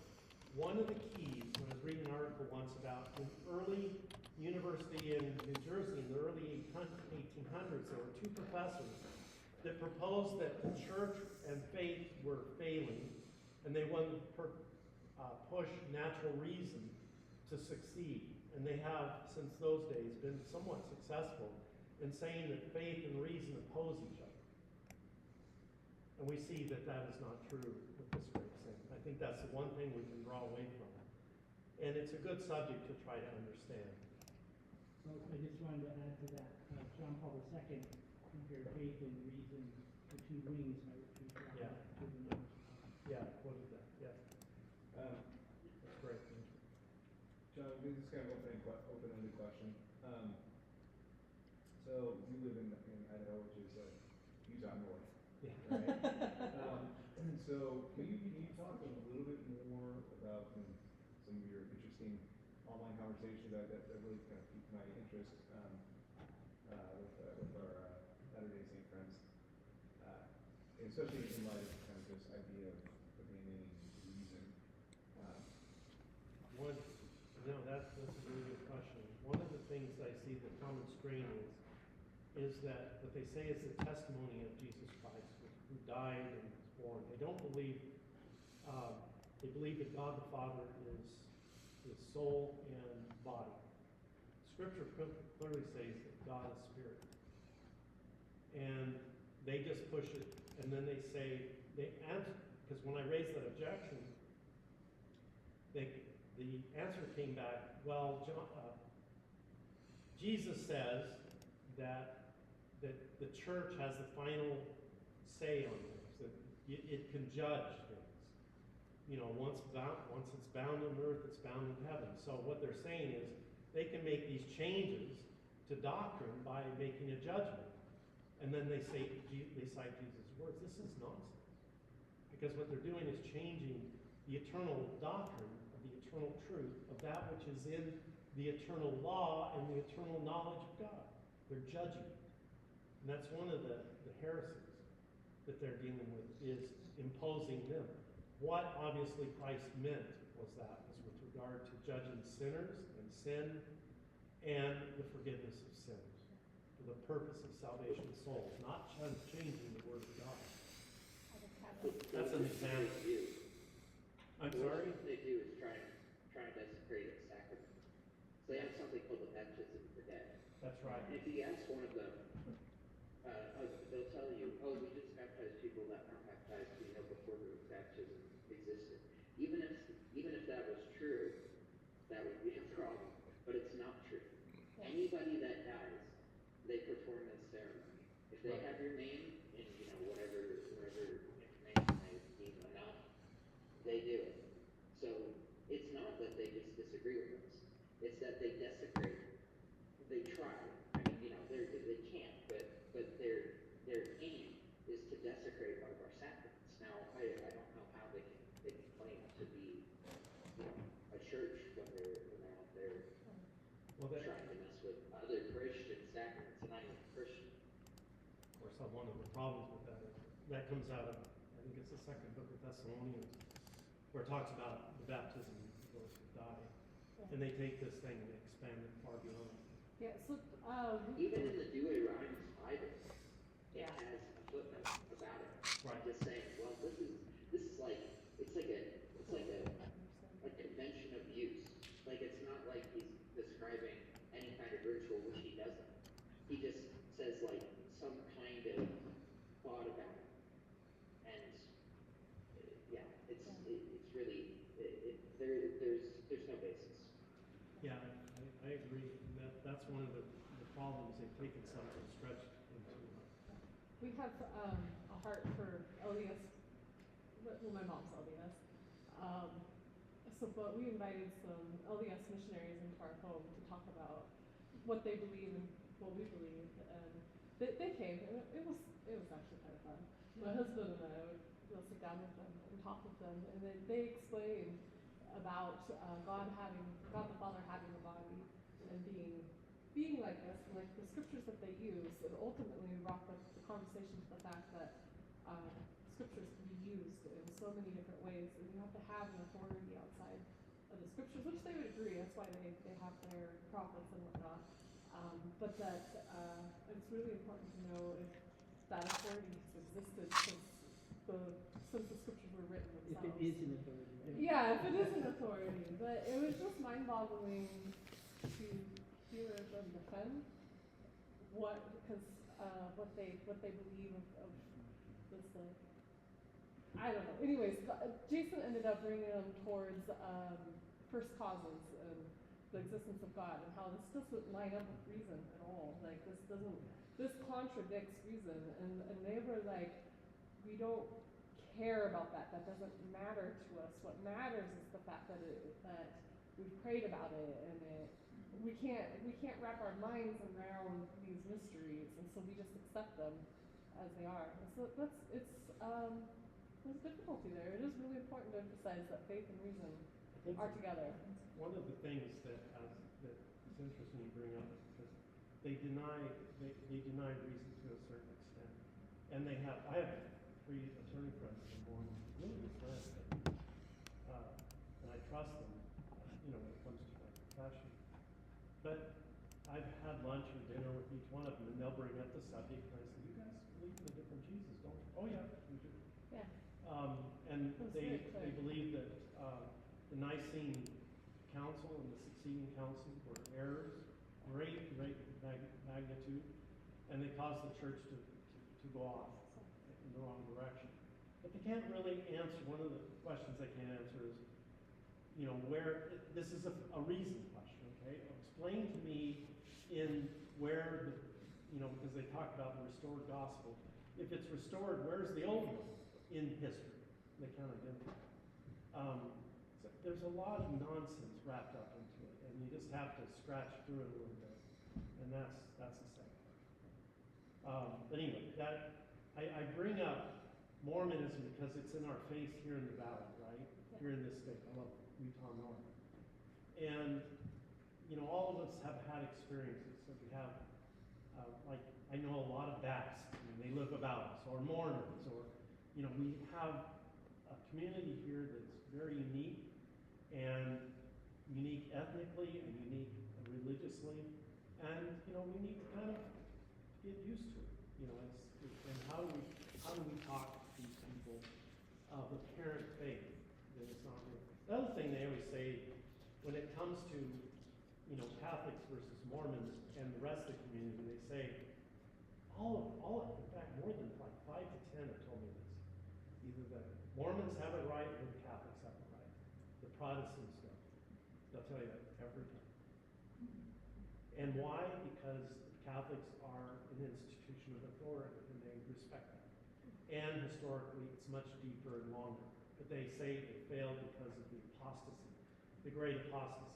[SPEAKER 9] One of the keys, when I was reading an article once about an early university in New Jersey in the early 1800s, there were two professors that proposed that the church and faith were failing, and they wanted to push natural reason to succeed. And they have, since those days, been somewhat successful in saying that faith and reason oppose each other. And we see that that is not true with this great saint. I think that's the one thing we can draw away from. And it's a good subject to try to understand.
[SPEAKER 12] So I just wanted to add to that. John Paul II compared faith and reason to two wings by which we fly.
[SPEAKER 9] Yeah. Yeah, quoted that. Yeah. That's great.
[SPEAKER 6] John, this is kind of open-ended question. So you live in Idaho, which is like Utah North,
[SPEAKER 9] Yeah.
[SPEAKER 6] right? So can you talk a little bit more about some of your interesting online conversations that really kind of piqued my interest with our Latter-day Saint friends, especially in light of kind of this idea of abandoning reason.
[SPEAKER 9] That's a really good question. One of the things I see the common strain is that what they say is the testimony of Jesus Christ, who died and was born. They don't believe, they believe that God the Father is soul and body. Scripture clearly says that God is spirit. And they just push it, and then they say, they answer, because when I raised that objection, the answer came back, well, Jesus says that that the church has the final say on things, that it can judge things. You know, once it's bound on earth, it's bound in heaven. So what they're saying is they can make these changes to doctrine by making a judgment. And then they cite Jesus' words. This is nonsense. Because what they're doing is changing the eternal doctrine of the eternal truth of that which is in the eternal law and the eternal knowledge of God. They're judging. And that's one of the heresies that they're dealing with, is imposing them. What obviously Christ meant was with regard to judging sinners and sin and the forgiveness of sins for the purpose of salvation of souls, not changing the Word of God. That's an example. I'm sorry?
[SPEAKER 8] What they do is try and desecrate its sacrament. So they have something called the baptism for dead.
[SPEAKER 9] That's right.
[SPEAKER 8] And if you ask one of them, they'll tell you, oh, we just baptize people that aren't baptized, before the baptism existed. Even if that was true, that would be a problem. But it's not true. Anybody that dies, they perform this ceremony. If they have your name and whatever information they deem enough, they do it. So it's not that they just disagree with us. It's that they desecrate. They try. I mean, they can't, but their aim is to desecrate one of our sacraments. Now, I don't know how they can claim to be a church when they're out there trying to mess with other Christian sacraments, and I'm a Christian.
[SPEAKER 9] Of course, one of the problems with that is that comes out of, I think it's the second book of Thessalonians, where it talks about the baptism of those who die. And they take this thing and they expand it far beyond.
[SPEAKER 2] Yeah, so,
[SPEAKER 8] even in the Deuteronomy Bible, it has a footnote about it.
[SPEAKER 9] Right.
[SPEAKER 8] Just saying, well, this is like, it's like a convention of use. Like, it's not like he's describing any kind of ritual, which he doesn't. He just says, like, some kind of thought about it. And, it's really, there's no basis.
[SPEAKER 9] Yeah, I agree. That's one of the problems. They've taken something and stretched into.
[SPEAKER 2] we have a heart for LDS. Well, my mom's LDS. But we invited some LDS missionaries into our home to talk about what they believe and what we believe. And they came, and it was actually kind of fun. My husband and I would sit down with them and talk with them, and then they explained about God the Father having a body and being like this, and like the scriptures that they use, and ultimately brought the conversation to the fact that scriptures can be used in so many different ways, and you have to have an authority outside of the scriptures, which they would agree. That's why they have their prophets and whatnot. But that it's really important to know if that authority has existed since the scriptures were written themselves.
[SPEAKER 12] If it is an authority. Right?
[SPEAKER 2] Yeah, if it is an authority. But it was just mind-boggling to hear them defend what they believe of this thing. I don't know. Anyways, Jason ended up bringing them towards first causes and the existence of God, and how this doesn't line up with reason at all. Like this contradicts reason, and they were like, we don't care about that. That doesn't matter to us. What matters is the fact that we've prayed about it, and we can't wrap our minds around these mysteries, and so we just accept them as they are. And so there's difficulty there. It is really important to emphasize that faith and reason are together.
[SPEAKER 9] One of the things that is interesting you bring up is because they deny reason to a certain extent, and I have 3 attorney friends who are really good friends, and I trust them, when it comes to my profession. But I've had lunch or dinner with each one of them, and they'll bring up the subject, and I say, "You guys believe in a different Jesus, don't you?" "Oh yeah, we do."
[SPEAKER 2] Yeah.
[SPEAKER 9] And they believe that the Nicene Council and the succeeding councils were errors, great magnitude, and they caused the church to go off in the wrong direction. But they can't really answer. One of the questions they can't answer is, this is a reason question, okay? Explain to me in where because they talk about the restored gospel. If it's restored, where's the old one in history? They kind of didn't. So there's a lot of nonsense wrapped up into it, and you just have to scratch through it a little bit, and that's the second. But anyway, I bring up Mormonism because it's in our face here in the valley, right? Here in this state. I love Utah North. And, all of us have had experiences. So we have, I know a lot of Baptists, they live about us, or Mormons, or, we have a community here that's very unique, and unique ethnically, and unique religiously, and, we need to kind of get used to it. And how do we talk to these people of apparent faith that is not real? The other thing they always say when it comes to Catholics versus Mormons and the rest of the community, they say in fact more than like 5 to 10 have told me this. Either the Mormons have it right or the Catholics have it right. The Protestants don't. They'll tell you that every time. And why? Because Catholics are an institution of authority, and they respect that. And historically, it's much deeper and longer. But they say it failed because of the apostasy, the great apostasy.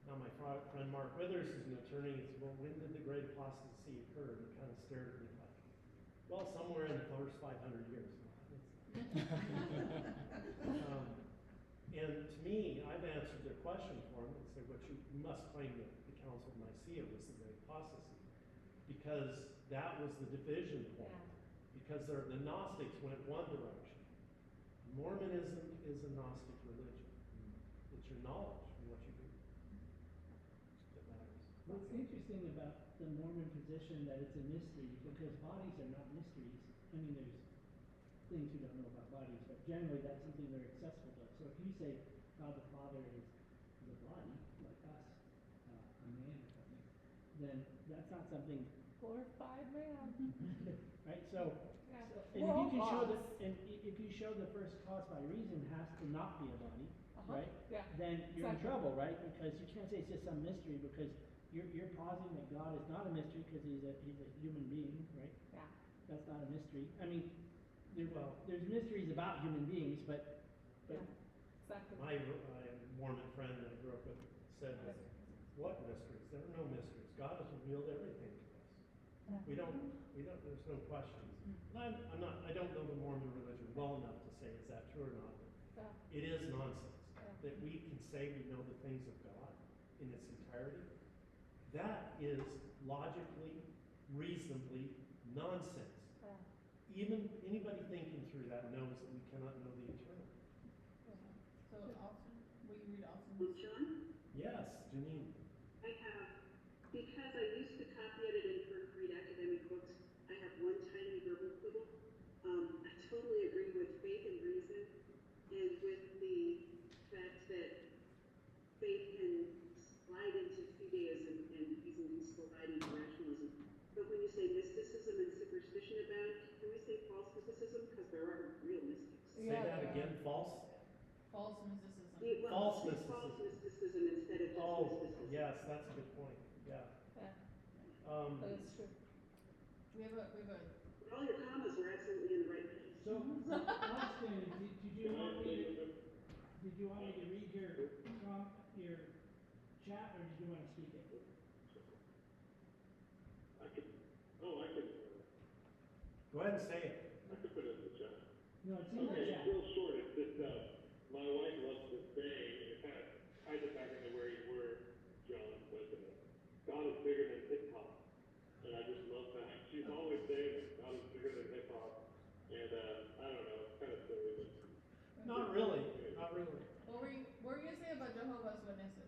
[SPEAKER 9] Now, my friend Mark Withers is an attorney. He said, well, when did the great apostasy occur? And he kind of stared at me like, well, somewhere in the first 500 years. And to me, I've answered their question for them and said, what you must claim that the Council of Nicaea was the great apostasy, because that was the division point. Because the Gnostics went one direction. Mormonism is a Gnostic religion. It's your knowledge and what you do that matters.
[SPEAKER 12] What's interesting about the Mormon position that it's a mystery, because bodies are not mysteries. I mean, there's things you don't know about bodies, but generally that's something they're accessible to. So if you say God the Father is a body, like us, a man or something, then that's not something.
[SPEAKER 2] Glorified man.
[SPEAKER 12] Right? So,
[SPEAKER 2] Yeah.
[SPEAKER 12] and if you show the first cause by reason has to not be a body, right?
[SPEAKER 2] Yeah.
[SPEAKER 12] Then you're in
[SPEAKER 2] Exactly.
[SPEAKER 12] trouble, right? Because you can't say it's just some mystery, because you're positing that God is not a mystery because he's a human being, right?
[SPEAKER 2] Yeah.
[SPEAKER 12] That's not a mystery. I mean, there's mysteries about human beings, but
[SPEAKER 2] Yeah. Exactly.
[SPEAKER 9] My Mormon friend that I grew up with said, what mysteries? There are no mysteries. God has revealed everything to us.
[SPEAKER 2] Yeah.
[SPEAKER 9] There's no questions. And I don't know the Mormon religion well enough to say is that true or not.
[SPEAKER 2] Yeah.
[SPEAKER 9] It is nonsense
[SPEAKER 2] Yeah.
[SPEAKER 9] that we can say we know the things of God in its entirety. That is logically, reasonably nonsense.
[SPEAKER 2] Yeah.
[SPEAKER 9] Even anybody thinking through that knows that we cannot know the eternal.
[SPEAKER 4] So Austin, will you read Austin?
[SPEAKER 7] John?
[SPEAKER 9] Yes, Janine.
[SPEAKER 7] I have, because I used to copy, edit, and proofread academic books, I have one tiny verbal quibble. I totally agree with faith and reason, and with the fact that faith can slide into Judaism and reason can slide into rationalism. But when you say mysticism and superstition abound, can we say false mysticism? Because there are real mystics.
[SPEAKER 9] Say that again, false?
[SPEAKER 4] False mysticism.
[SPEAKER 9] False
[SPEAKER 7] False
[SPEAKER 9] mysticism.
[SPEAKER 7] mysticism instead of just mysticism.
[SPEAKER 9] Yes, that's a good point. Yeah.
[SPEAKER 2] Yeah. That is true.
[SPEAKER 4] We have a.
[SPEAKER 7] All your commas were absolutely in the right place.
[SPEAKER 12] so Austin, did you want me to read your chat, or did you want to speak it?
[SPEAKER 6] I could.
[SPEAKER 9] Go ahead and say it.
[SPEAKER 6] I could put it in the chat.
[SPEAKER 12] No, it's in the
[SPEAKER 6] Okay,
[SPEAKER 12] chat.
[SPEAKER 6] real short. It's just my wife loves this saying, and it kind of ties it back into where you were, John. But God is bigger than hip hop, and I just love that. She's always saying that God is bigger than hip hop, and I don't know, it's kind of silly, but
[SPEAKER 9] Not really. Not really.
[SPEAKER 4] What were you gonna say about Jehovah's Witnesses?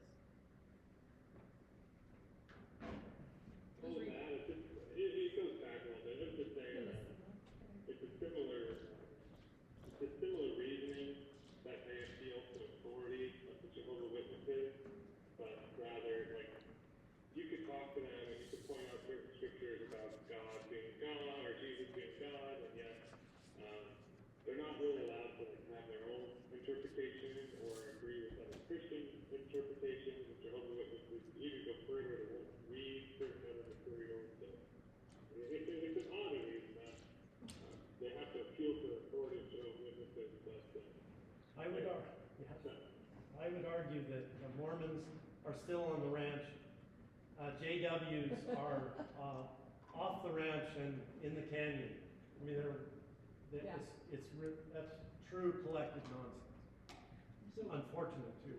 [SPEAKER 6] all of that, it's just, it goes back a little bit. It's just saying it's a similar reasoning that they appeal to authority of the Jehovah's Witnesses, but rather, like, you could talk to them and you could point out certain scriptures about God being God or Jesus being God, and yet they're not really allowed to have their own interpretation or agree with other Christian interpretations of Jehovah's Witnesses. You even go further to read certain other materials. So
[SPEAKER 9] still on the ranch. JWs are off the ranch and in the canyon. I mean, that's true collective nonsense.
[SPEAKER 12] So,
[SPEAKER 9] Unfortunate too.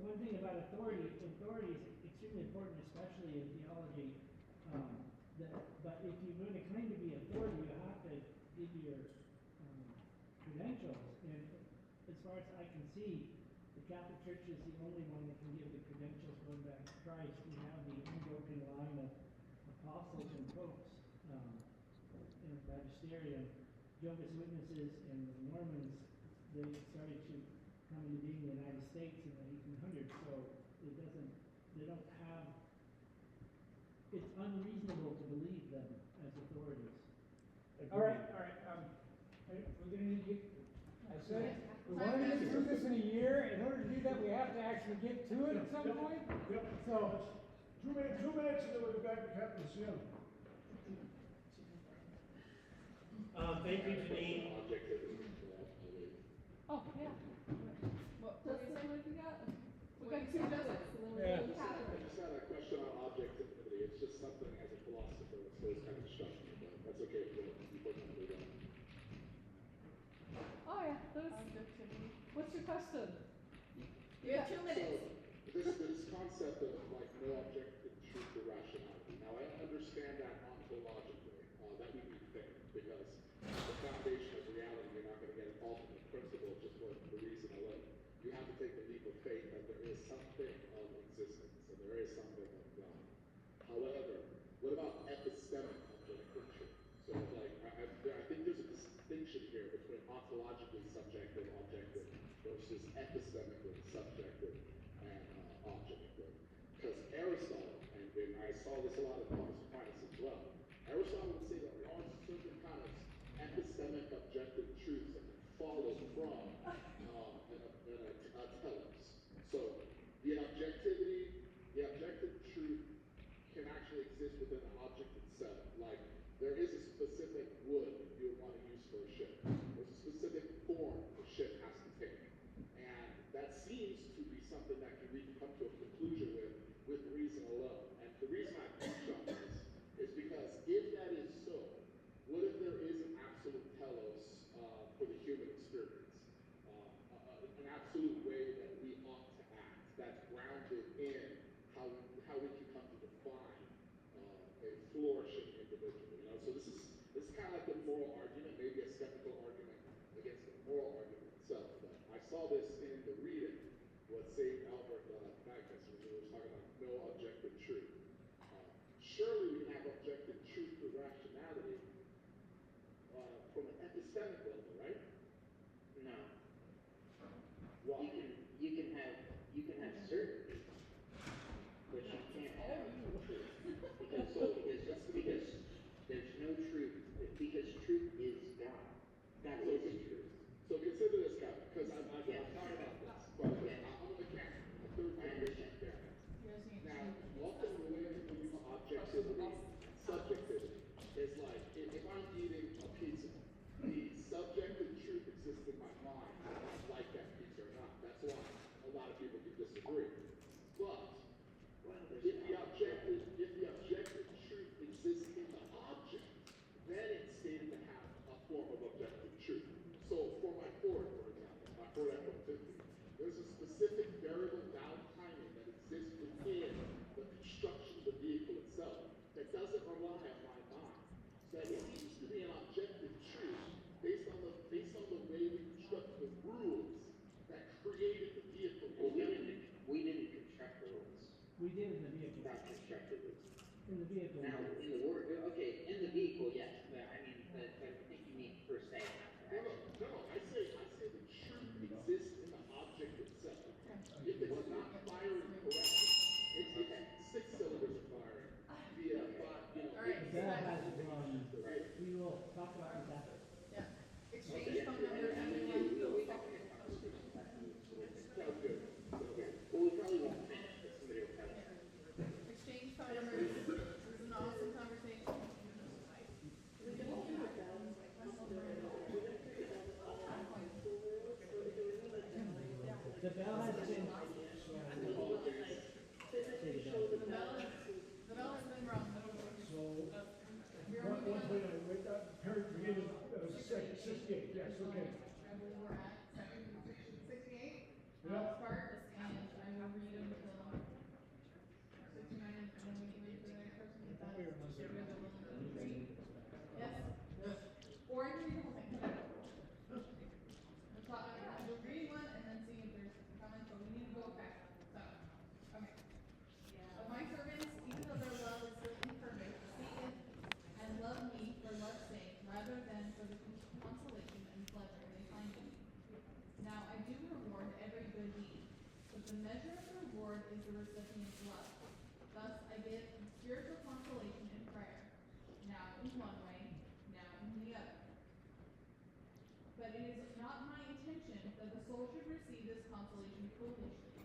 [SPEAKER 12] one thing about authority is extremely important, especially in theology. But if you're going to claim to be authority, you have to give your credentials. And as far as I can see, the Catholic Church is the only one that can give the credentials going back to Christ. We have the unbroken line of apostles and popes in the magisterium. Jehovah's Witnesses and the Mormons, they started to come into being in the United States in the 1800s, so they don't have, it's unreasonable to believe them as authorities.
[SPEAKER 1] All right, we're gonna need to get, I said, we wanted to get through this in a year. In order to do that, we have to actually get to it at some point.
[SPEAKER 5] Yep.
[SPEAKER 1] So,
[SPEAKER 5] 2 minutes, and then we'll go back to Captain Sim.
[SPEAKER 9] Thank you, Janine.
[SPEAKER 2] Oh, yeah. What do you say? What you got? We got 2 minutes, and then we're
[SPEAKER 1] Yeah.
[SPEAKER 2] going to
[SPEAKER 6] I just had a question on objectivity. It's just something as a philosopher that's always kind of struck me, but that's okay if you put another one.
[SPEAKER 2] Oh, yeah. What's your question?
[SPEAKER 6] You have 2 minutes. So, this concept of like no objective truth or rationality. Now, I understand that ontologically. That would be fair because the foundation of reality, you're not going to get an ultimate principle just for the reason alone. You have to take the leap of faith that there is something of existence and there is something of God. However, what about epistemic objective truth? So, like, I think there's a distinction here between ontologically subjective, objective, versus epistemically subjective and objective. Because Aristotle, and I saw this a lot in Thomas Aquinas as well, Aristotle would say that there are certain kind of epistemic objective truths that can follow from a telos. So the objective truth can actually exist within the object itself. Like there is a specific wood you would want to use for a ship. There's a specific form the ship has to take. And that seems to be something that we can come to a conclusion with reason alone. And the reason I touched on this is because if that is so, what if there is an absolute telos for the human experience? An absolute way that we ought to act that's grounded in how we can come to define a flourishing individual. You know, so this is kind of like the moral argument, maybe a skeptical argument against the moral argument itself. But I saw this in the reading what St. Albert Magnus, when he was talking about no objective truth. Surely we can have objective truth through rationality from an epistemic level, right?
[SPEAKER 8] No.
[SPEAKER 6] Why?
[SPEAKER 8] You can have certainty, but you can't have truth. Because there's no truth. Because truth is God. God is truth.
[SPEAKER 6] So consider this, guy, because I'm talking about this, but
[SPEAKER 8] Yeah.
[SPEAKER 6] I'm a mechanic, a third-generation mechanic. Now, often the way people use objectivity and subjectivity is like, if I'm eating a pizza, the subjective truth exists in my mind whether I like that pizza or not. That's why a lot of people can disagree. But if the objective truth exists in the object, then it's stated to have a form of objective truth. So for my Ford, for example, my Ford F-150, there's a specific variable valve timing that exists within the construction of the vehicle itself that doesn't rely on my mind. So it seems to be an objective truth based on the way we construct the rules that created the vehicle.
[SPEAKER 8] Well, we didn't construct the rules.
[SPEAKER 12] We did in the vehicle.
[SPEAKER 8] God constructed it.
[SPEAKER 12] In the vehicle.
[SPEAKER 8] Now, in the word, okay, in the vehicle, yes, but I mean, but I think you mean per se, not per action.
[SPEAKER 6] No, I say the truth exists in the object itself. If it's not firing correctly, it's 6 cylinders are firing via 5, you know.
[SPEAKER 2] All right.
[SPEAKER 12] That has we will talk about this after.
[SPEAKER 2] Yeah. Exchange phone numbers.
[SPEAKER 6] Sounds good.
[SPEAKER 8] Well, we probably won't finish, but somebody will tell us.
[SPEAKER 2] Exchange phone numbers. This is an awesome conversation.
[SPEAKER 5] 68, yes, okay.
[SPEAKER 4] I believe we're at section 68.
[SPEAKER 5] Yep.
[SPEAKER 4] Start, and I will read until 69, and then we can read for the next person if that's everybody willing to read. Yes?
[SPEAKER 5] Yes.
[SPEAKER 4] Or I can read the whole thing. So I will read one and then see if there's comments, but we need to go fast. So, okay. Of my servants, even though their love is still imperfect, seek it and love me for love's sake, rather than for the consolation and pleasure they find in me. Now I do reward every good deed, but the measure of the reward is the recipient's love. Thus I give spiritual consolation in prayer, now in one way, now in the other. But it is not my intention that the soul should receive this consolation foolishly,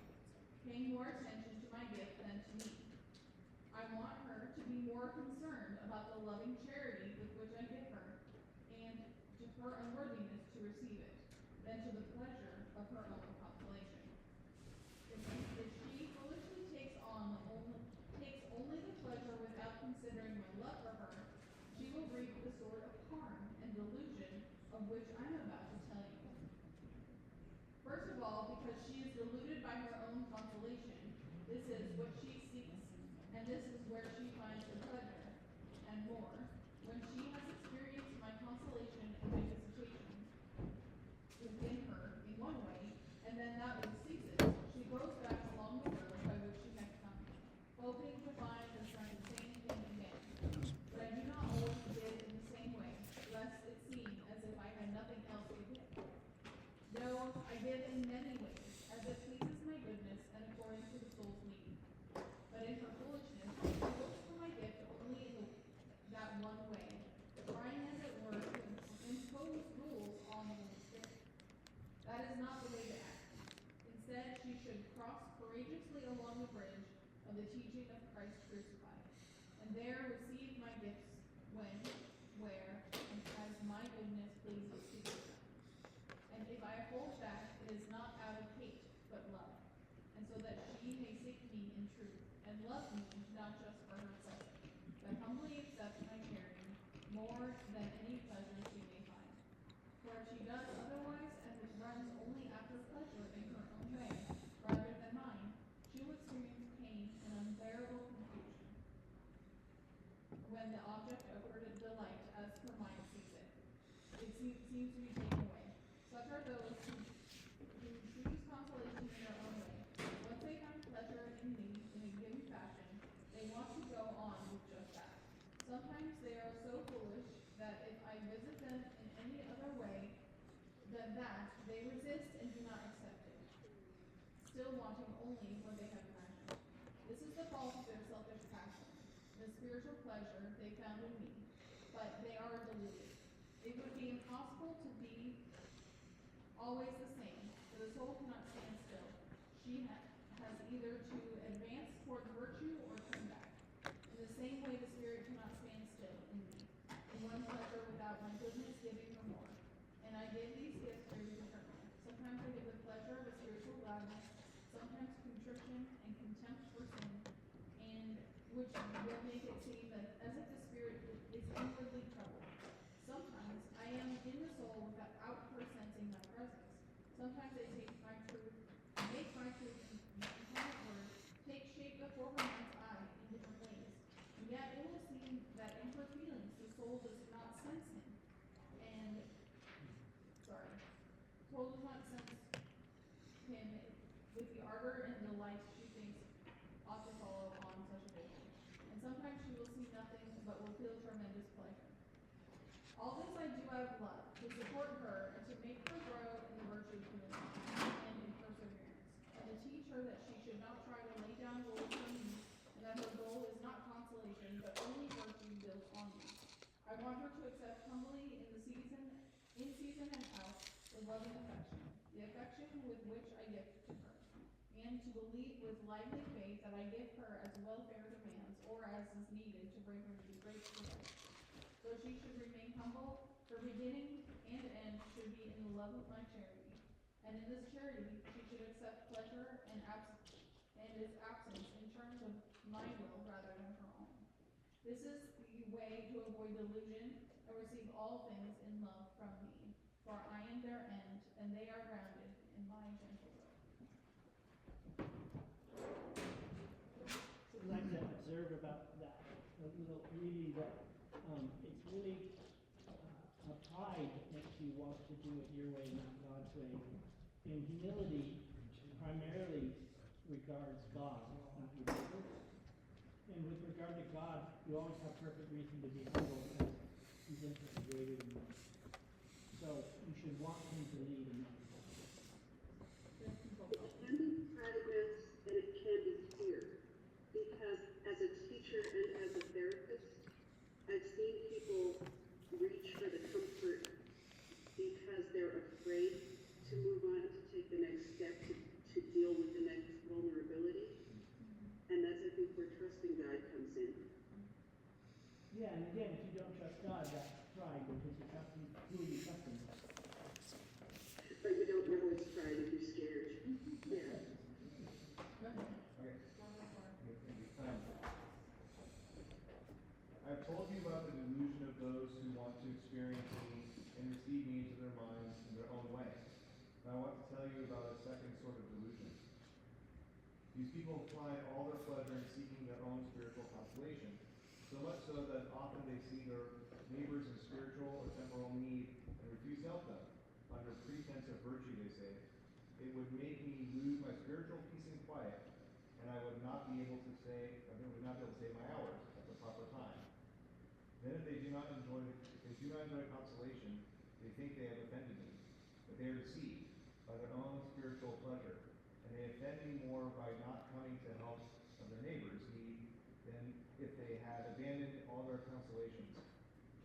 [SPEAKER 4] paying more attention to my gift than to me. I want her to be more concerned about the loving charity with which I give her, and to her unworthiness to receive it, than to the pleasure of her own consolation. If she foolishly takes only the pleasure without considering my love for her, she will reap the sort of harm and delusion of which I am about to tell you. First of all, because she is deluded by her own consolation, this is what she seeks, and this is where she finds her pleasure, and more, when she has experienced my consolation and my visitation within her in one way, and then that way ceases, she goes back along the road by which she has come, hoping to find and trying the same thing again. But I do not always give in the same way, lest it seem as if I had nothing else to give. No, I give in many ways, as it pleases my goodness and according to the soul's need. But in her foolishness, she looks for my gift only in that one way, trying as it were to impose rules on the Holy Spirit. That is not the way to act. Instead, she should cross courageously along the bridge of the teaching of Christ crucified, and there receive my gifts when, where, and as my goodness pleases to give them. And if I hold back, it is not out of hate, but love, and so that she may seek me in truth, and love me not just for herself, but humbly accept my charity more than any pleasure she may find. For if she does otherwise, and runs only after pleasure in her own way, rather than mine, she will experience pain and unbearable confusion, when the object of her delight as her mind sees it. It seems to be taken away. Such are those who choose consolation in their own way. Once they find pleasure in me in a given fashion, they want to go on with just that. Sometimes they are so foolish that if I visit them in any other way than that, they resist and do not accept it, still wanting only what they have imagined. This is the fault of their selfish passion, the spiritual pleasure they found in me, but they are deluded. It would be impossible to be always the same, for the soul cannot stand still. She has either to advance toward virtue or turn back. In the same way, the spirit cannot stand still in me, in one pleasure without my goodness giving her more. And I give these gifts very differently. Sometimes I give the pleasure of a spiritual gladness, sometimes contrition and contempt for sin, and which will make it seem that as if the spirit is inwardly troubled. Sometimes I am in the soul without her sensing my presence. Sometimes I make my truth and incarnate word take shape before her mind's eye in different ways. And yet it will seem that in her feelings the soul does not sense him. Soul does not sense him with the ardor and delight she thinks ought to follow on such a vision. And sometimes she will see nothing but will feel tremendous pleasure. All this I do out of love, to support her and to make her grow in the virtue of humility and in perseverance, and to teach her that she should not try to lay down rules for me, and that her goal is not consolation, but only virtue built on me. I want her to accept humbly in season and out, the loving affection, the affection with which I give to her, and to believe with lively faith that I give her as welfare demands, or as is needed to bring her to be grateful. So she should remain humble, her beginning and end should be in the love of my charity. And in this charity, she should accept pleasure and its absence in terms of my will rather than her own. This is the way to avoid delusion and receive all things in love from me. For I am their end, and they are grounded in my gentle will.
[SPEAKER 12] So I'd like to observe about that, a little reading that it's really a pride that you want to do it your way, not God's way. And humility primarily regards God, not your neighbor. And with regard to God, you always have perfect reason to be humble because He's infinitely greater than you. So you should want Him to lead and not follow.
[SPEAKER 7] It can be private and it can be fear. Because as a teacher and as a therapist, I've seen people reach for the comfort because they're afraid to move on, to take the next step, to deal with the next vulnerability. And that's, I think, where trusting God comes in.
[SPEAKER 12] Yeah, and again, if you don't trust God, that's pride because you're trusting, who are you trusting?
[SPEAKER 7] But you don't know it's pride if you're scared. Yeah.
[SPEAKER 13] I've told you about the delusion of those who want to experience me and receive me into their minds in their own way. Now I want to tell you about a second sort of delusion. These people find all their pleasure in seeking their own spiritual consolation, so much so that often they see their neighbors in spiritual or temporal need and refuse to help them. Under pretense of virtue, they say, it would make me lose my spiritual peace and quiet, and I would not be able to say my hours at the proper time. Then if they do not enjoy consolation, they think they have offended me. But they are deceived by their own spiritual pleasure, and they offend me more by not coming to help of their neighbor's need than if they had abandoned all their consolations.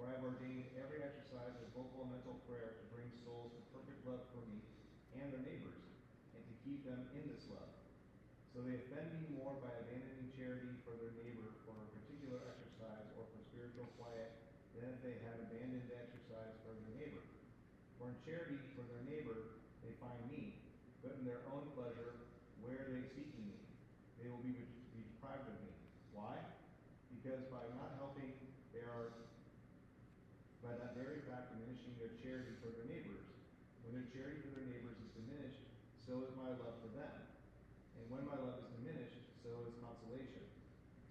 [SPEAKER 13] For I have ordained every exercise of vocal and mental prayer to bring souls to perfect love for me and their neighbors, and to keep them in this love. So they offend me more by abandoning charity for their neighbor for a particular exercise or for spiritual quiet than if they had abandoned the exercise for their neighbor. For in charity for their neighbor they find me, but in their own pleasure, where are they seeking me? They will be deprived of me. Why? Because by not helping, they are by that very fact diminishing their charity for their neighbors. When their charity for their neighbors is diminished, so is my love for them. And when my love is diminished, so is consolation.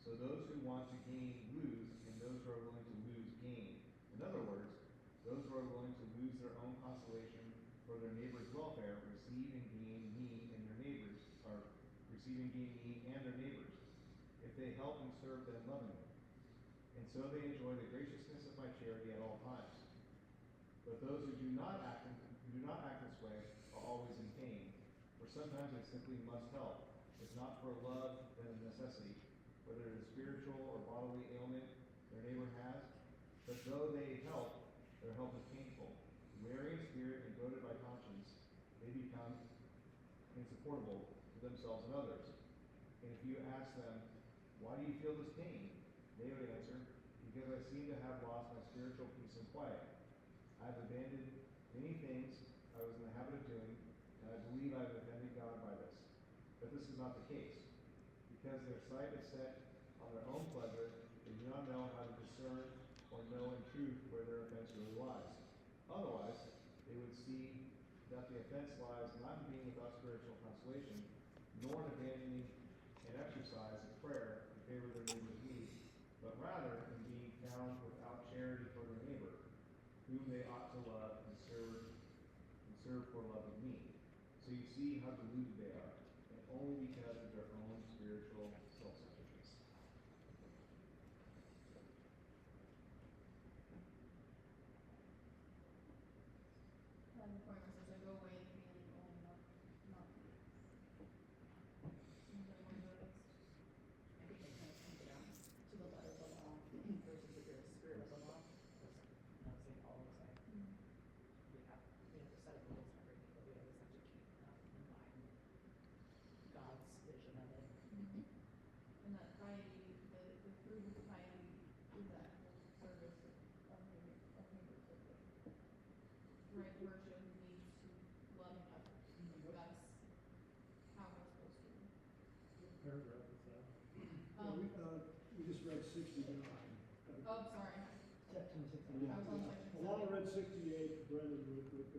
[SPEAKER 13] So those who want to gain lose, and those who are willing to lose gain. In other words, those who are willing to lose their own consolation for their neighbor's welfare receive and gain me and their neighbors, or receive and gain me and their neighbors, if they help and serve them lovingly. And so they enjoy the graciousness of my charity at all times. But those who do not act this way are always in pain, for sometimes they simply must help, if not for love, then a necessity, whether it is spiritual or bodily ailment their neighbor has. But though they help, their help is painful. Weary in spirit and goaded by conscience, they become insupportable to themselves and others. And if you ask them, why do you feel this pain? They would answer, because I seem to have lost my spiritual peace and quiet. I have abandoned many things I was in the habit of doing, and I believe I have offended God by this. But this is not the case. Because their sight is set on their own pleasure, they do not know how to discern or know in truth where their offense really lies. Otherwise, they would see that the offense lies not in being without spiritual consolation, nor in abandoning an exercise of prayer in favor of their neighbor's need, but rather in being found without charity for their neighbor, whom they ought to love and serve for love of me. So you see how deluded they are, and only because of their own spiritual self-centeredness.
[SPEAKER 4] The point where it says, I go away and feeling only not peace. Anybody want to notice?
[SPEAKER 14] I think it kind of comes down to the letter of the law versus the spirit of the law. St. Paul was like, we have a set of rules and everything, but we always have to keep in mind God's vision of it.
[SPEAKER 4] And that piety, the fruit of piety is that service of neighbors with right worship leads to loving others. That's how we're supposed to.
[SPEAKER 5] What paragraph is that?
[SPEAKER 4] Um,
[SPEAKER 5] We just read 69.
[SPEAKER 4] Oh, sorry.
[SPEAKER 12] Section 69.
[SPEAKER 4] I was on section 7.
[SPEAKER 5] Paul read 68, Brendan read 69.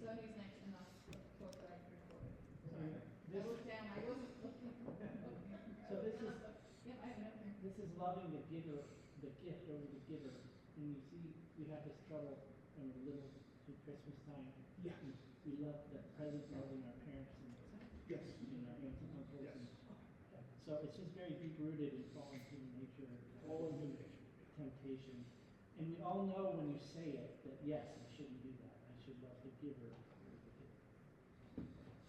[SPEAKER 4] So he's next, and that's the quote that I recorded.
[SPEAKER 12] Sorry.
[SPEAKER 4] I wrote down, I wasn't looking.
[SPEAKER 12] So this is,
[SPEAKER 4] Yeah, I have nothing.
[SPEAKER 12] this is loving the giver, the gift over the giver. And you see, we have this trouble when we're little to Christmas time.
[SPEAKER 5] Yeah.
[SPEAKER 12] We love the present more than our parents and,
[SPEAKER 5] Yes.
[SPEAKER 12] and our aunts and uncles.
[SPEAKER 5] Yes.
[SPEAKER 12] And so it's just very deep rooted in fallen human nature.
[SPEAKER 5] All in the nation.
[SPEAKER 12] Temptation. And we all know when you say it that yes, I shouldn't do that. I should love the giver over the giver.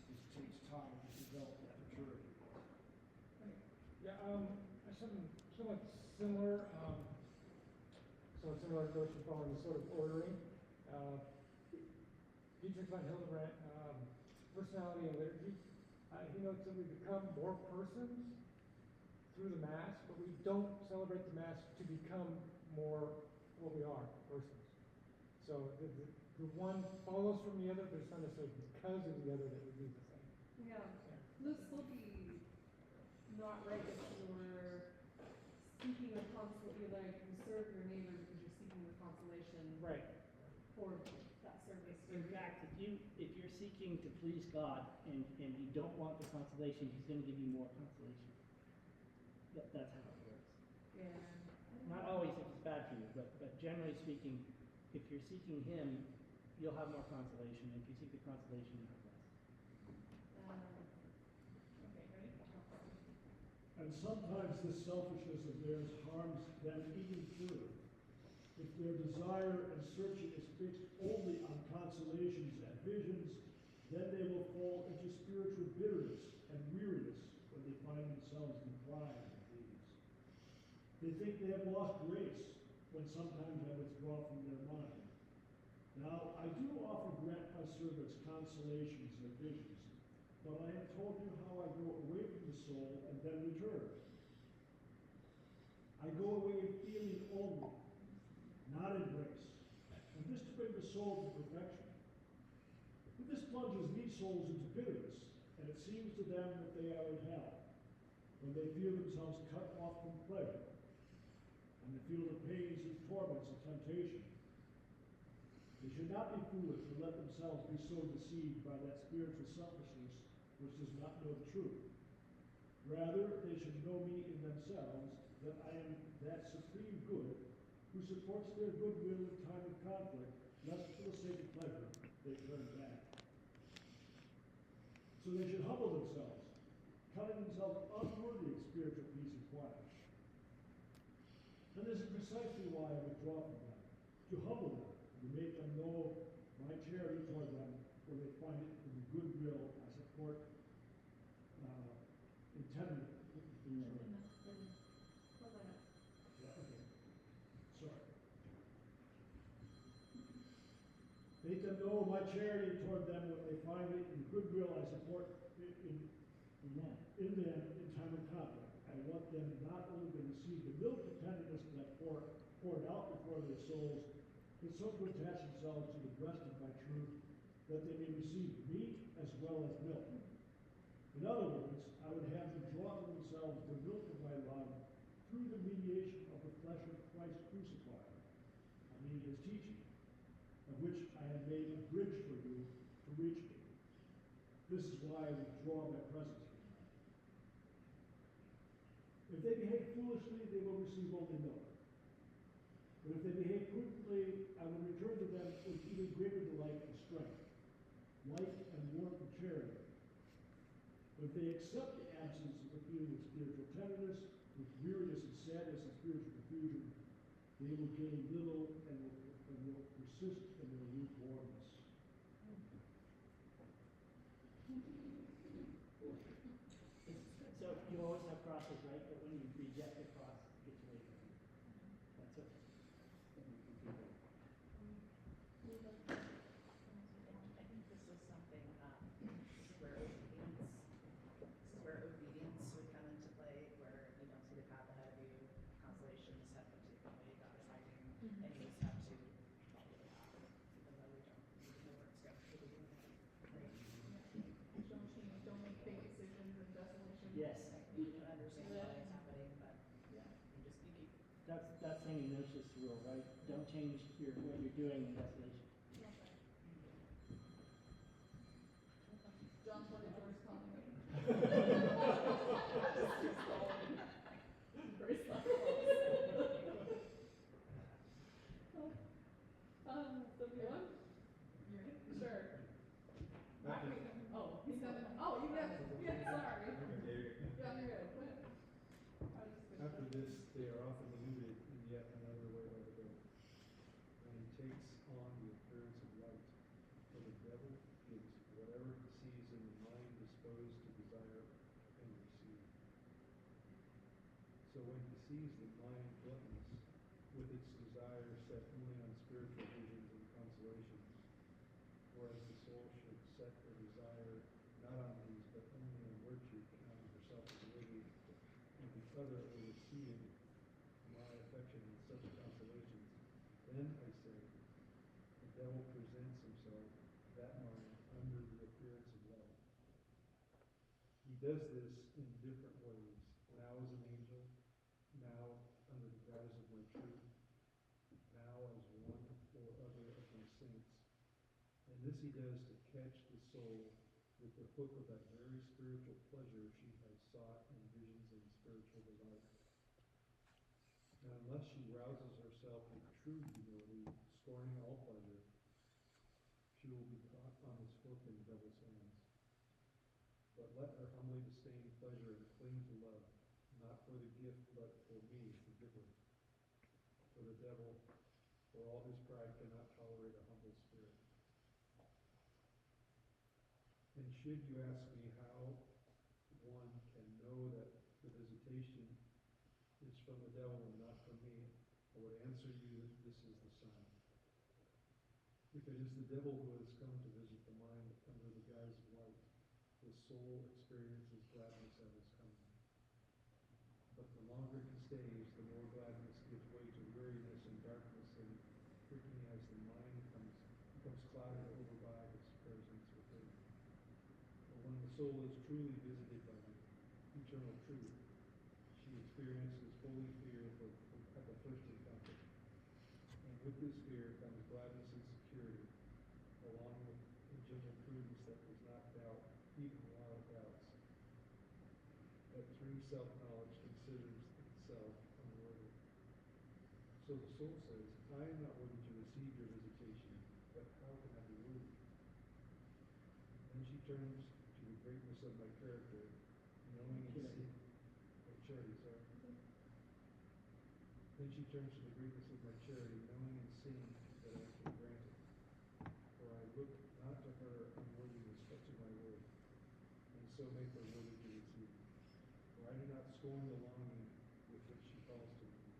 [SPEAKER 5] It takes time to develop that maturity.
[SPEAKER 1] Yeah, something somewhat similar, so similar to what you're following, sort of ordering. Dietrich von Hildebrand, personality and liturgy. He notes that we become more persons through the Mass, but we don't celebrate the Mass to become more what we are, persons. So the one follows from the other, but it's not necessarily because of the other that we do the thing.
[SPEAKER 2] Yeah, this will be not right if you're seeking a consolation, like you serve your neighbor because you're seeking a consolation
[SPEAKER 1] Right.
[SPEAKER 2] for that service.
[SPEAKER 12] In fact, if you're seeking to please God and you don't want the consolation, He's going to give you more consolation. That's how it works.
[SPEAKER 2] Yeah.
[SPEAKER 12] Not always if it's bad for you, but generally speaking, if you're seeking Him, you'll have more consolation. If you seek the consolation, you'll have less.
[SPEAKER 4] Okay, ready?
[SPEAKER 5] And sometimes this selfishness of theirs harms them even further. If their desire and searching is fixed only on consolations and visions, then they will fall into spiritual bitterness and weariness when they find themselves deprived of these. They think they have lost grace when sometimes I withdraw from their mind. Now, I do often grant my servants consolations and visions, but I have told you how I go away from the soul and then return. I go away feeling only, not in grace, and this to bring the soul to perfection. But this plunges these souls into bitterness, and it seems to them that they are in hell, when they feel themselves cut off from pleasure, and they feel the pains and torments of temptation. They should not be foolish and let themselves be so deceived by that spiritual selfishness which does not know the truth. Rather, they should know me in themselves, that I am that supreme good who supports their goodwill in time of conflict, lest for the sake of pleasure they turn back. So they should humble themselves, counting themselves unworthy of spiritual peace and quiet. And this is precisely why I withdraw from them, to humble them, and to make them know my charity toward them, where they find it in the goodwill I support intended. Yeah, okay. Sorry. Make them know my charity toward them when they find it in the goodwill I support in them in time of conflict. I want them not only to receive the milk of tenderness that I poured out before their souls, but so to attach themselves to the breast of my truth, that they may receive meat as well as milk. In other words, I would have them draw to themselves the milk of my love through the mediation of the flesh of Christ crucified, I mean his teaching, of which I have made a bridge for you to reach me. This is why I withdraw my presence from them. If they behave foolishly, they will receive only milk. But if they behave prudently, I will return to them with even greater delight and strength, light and warmth of charity. But if they accept the absence of the feeling of spiritual tenderness, with weariness and sadness and spiritual confusion, they will gain little and will persist in their lukewarmness.
[SPEAKER 12] So you always have crosses, right? But when you reject the cross, it gets away from you. That's okay.
[SPEAKER 14] I think this is something, this is where obedience would come into play, where you don't see the path ahead of you, consolations have to take away, God is hiding, and you just have to follow the path, even though we don't
[SPEAKER 12] saying no, it's just a rule, right? Don't change what you're doing in destination.
[SPEAKER 2] John's what did George call me? Very slow. So if you want, you're in? Sure. Oh, he's coming. Oh, you got it. Yeah, sorry. Yeah, you're good. Go ahead.
[SPEAKER 15] After this, they are often eluded in yet another way by the devil, when he takes on the appearance of light. For the devil gives whatever he sees in the mind disposed to desire and receive. So when he sees the mind gluttonous, with its desire set only on spiritual visions and consolations, whereas the soul should set her desire not on these, but only on virtue, counting herself as worthy, and the other overseeing my affection in such consolations, then I say, the devil presents himself, that mind, under the appearance of love. He does this in different ways, now as an angel, now under the guise of my truth, now as one or other of my saints. And this he does to catch the soul with the hook of that very spiritual pleasure she has sought in visions and spiritual delight. And unless she rouses herself with true humility, scorning all pleasure, she will be caught on this hook in the devil's hands. But let her humbly disdain pleasure and cling to love, not for the gift, but for me, the giver. For the devil, for all his pride, cannot tolerate a humble spirit. And should you ask me how one can know that the visitation is from the devil and not from me, I would answer you that this is the sign. If it is the devil who has come to visit the mind under the guise of light, the soul experiences gladness at his coming. But the longer he stays, the more gladness gives way to weariness and darkness, and freaking as the mind becomes clouded over by his presence within. But when the soul is truly visited by the eternal truth, she experiences holy fear at the first encounter. And with this fear comes gladness and security, along with a gentle prudence that does not doubt, even while it doubts. But through self-knowledge considers itself unworthy. So the soul says, I am not worthy to receive your visitation, but how can I be worthy? Then she turns to the greatness of my character, knowing and seeing. Charity, sorry. Then she turns to the greatness of my charity, knowing and seeing that I can grant it. For I look not to her unworthiness, but to my worth, and so make her worthy to receive. For I do not scorn the longing with which she calls to me.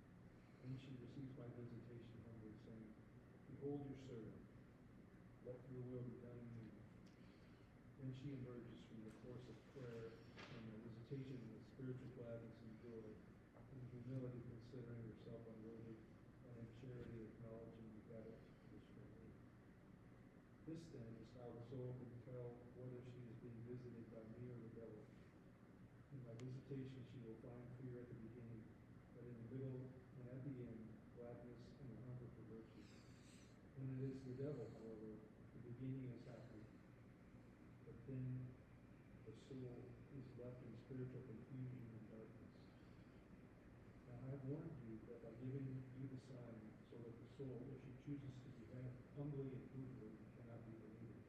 [SPEAKER 15] Then she receives my visitation humbly, saying, Behold your servant, let your will be done in me. Then she emerges from the course of prayer and my visitation with spiritual gladness and joy, in humility considering herself unworthy, and in charity acknowledging the gratuitous worthy. This then is how the soul can tell whether she is being visited by me or the devil. In my visitation she will find fear at the beginning, but in the middle and at the end, gladness and a hunger for virtue. When it is the devil, however, the beginning is happy, but then the soul is left in spiritual confusion and darkness. Now I have warned you that by giving you the sign, so that the soul, if she chooses to behave humbly and prudently, cannot be deluded.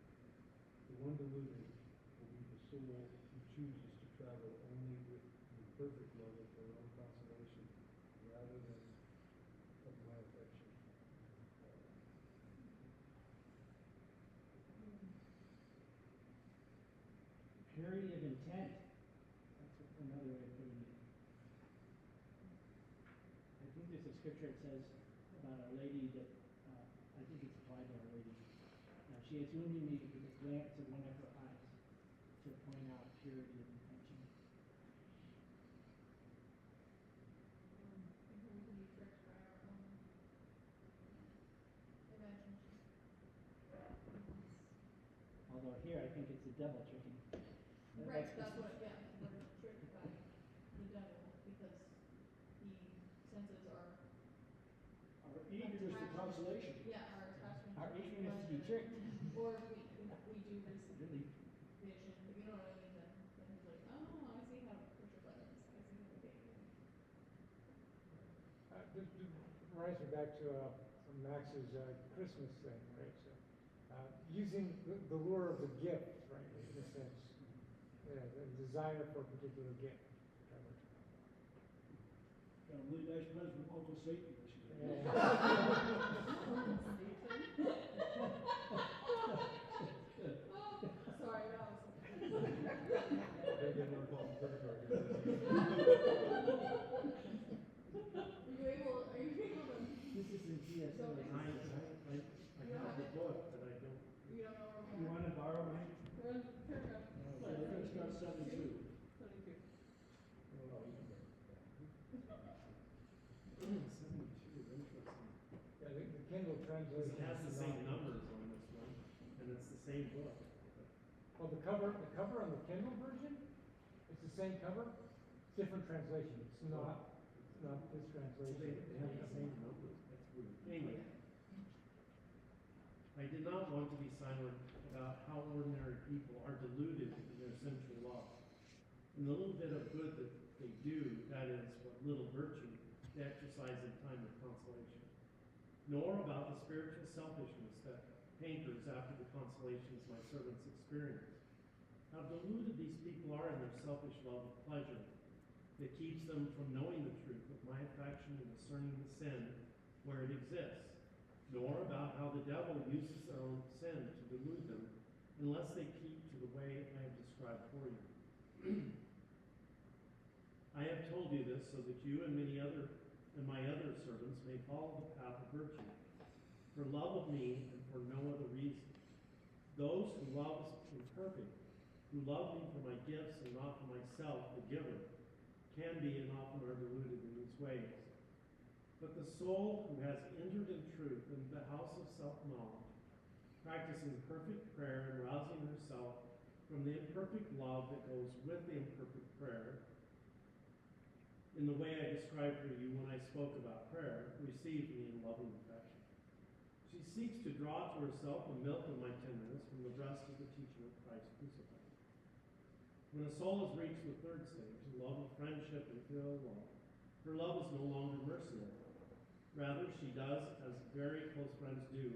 [SPEAKER 15] The one deluded will be the soul who chooses to travel only with the perfect love of her own consolation, rather than of my affection.
[SPEAKER 12] Purity of intent. That's another way of putting it. I think there's a scripture that says about a lady that, I think it's applied to our lady. She has wounded me with the glance of one of her eyes to point out purity of intention.
[SPEAKER 4] People we can be tricked by our own imagination.
[SPEAKER 12] Although here, I think it's the devil tricking.
[SPEAKER 4] Right, that's what, yeah, we're tricked by the devil because the senses are
[SPEAKER 5] consolation.
[SPEAKER 4] Yeah, our attachment.
[SPEAKER 12] Our
[SPEAKER 4] to
[SPEAKER 12] aim is to be
[SPEAKER 4] pleasure.
[SPEAKER 12] tricked.
[SPEAKER 4] Or we do receive
[SPEAKER 12] Really?
[SPEAKER 4] vision, if you know what I mean, then he's like, oh, I see how to push your buttons, I see how to get you.
[SPEAKER 1] Just reminds me back to Max's Christmas thing, right? So, using the lure of the gift, right, in a sense, the desire for a particular gift.
[SPEAKER 5] Got a really nice present from Uncle Satan this year.
[SPEAKER 4] Sorry, that was. Are you able to?
[SPEAKER 12] This is in GSO.
[SPEAKER 4] So-
[SPEAKER 9] I have the book, but I don't.
[SPEAKER 4] You don't know where
[SPEAKER 12] You
[SPEAKER 4] we're at?
[SPEAKER 12] wanna borrow mine?
[SPEAKER 4] We're in paragraph.
[SPEAKER 5] I think it's got 72.
[SPEAKER 4] 72.
[SPEAKER 1] Yeah, the Kindle translation.
[SPEAKER 9] It has the same numbers on this one, and it's the same book.
[SPEAKER 1] Well, the cover on the Kindle version, it's the same cover, different translation. It's not this translation.
[SPEAKER 9] They have the same numbers, that's weird. Anyway, I did not want to be silent about how ordinary people are deluded in their sensual love. And the little bit of good that they do, that is, what little virtue, they exercise in time of consolation. Nor about the spiritual selfishness that hankers after the consolations my servants experience. How deluded these people are in their selfish love of pleasure that keeps them from knowing the truth of my affection and discerning the sin where it exists. Nor about how the devil uses their own sin to delude them, unless they keep to the way I have described for you. I have told you this so that you and my other servants may follow the path of virtue, for love of me and for no other reason. Those who love is imperfect, who love me for my gifts and not for myself, the giver, can be and often are deluded in these ways. But the soul who has entered in truth into the house of self-knowledge, practicing perfect prayer and rousing herself from the imperfect love that goes with the imperfect prayer, in the way I described for you when I spoke about prayer, receives me in loving affection. She seeks to draw to herself the milk of my tenderness from the breast of the teaching of Christ crucified. When a soul has reached the third stage, the love of friendship and filial love, her love is no longer mercenary. Rather, she does as very close friends do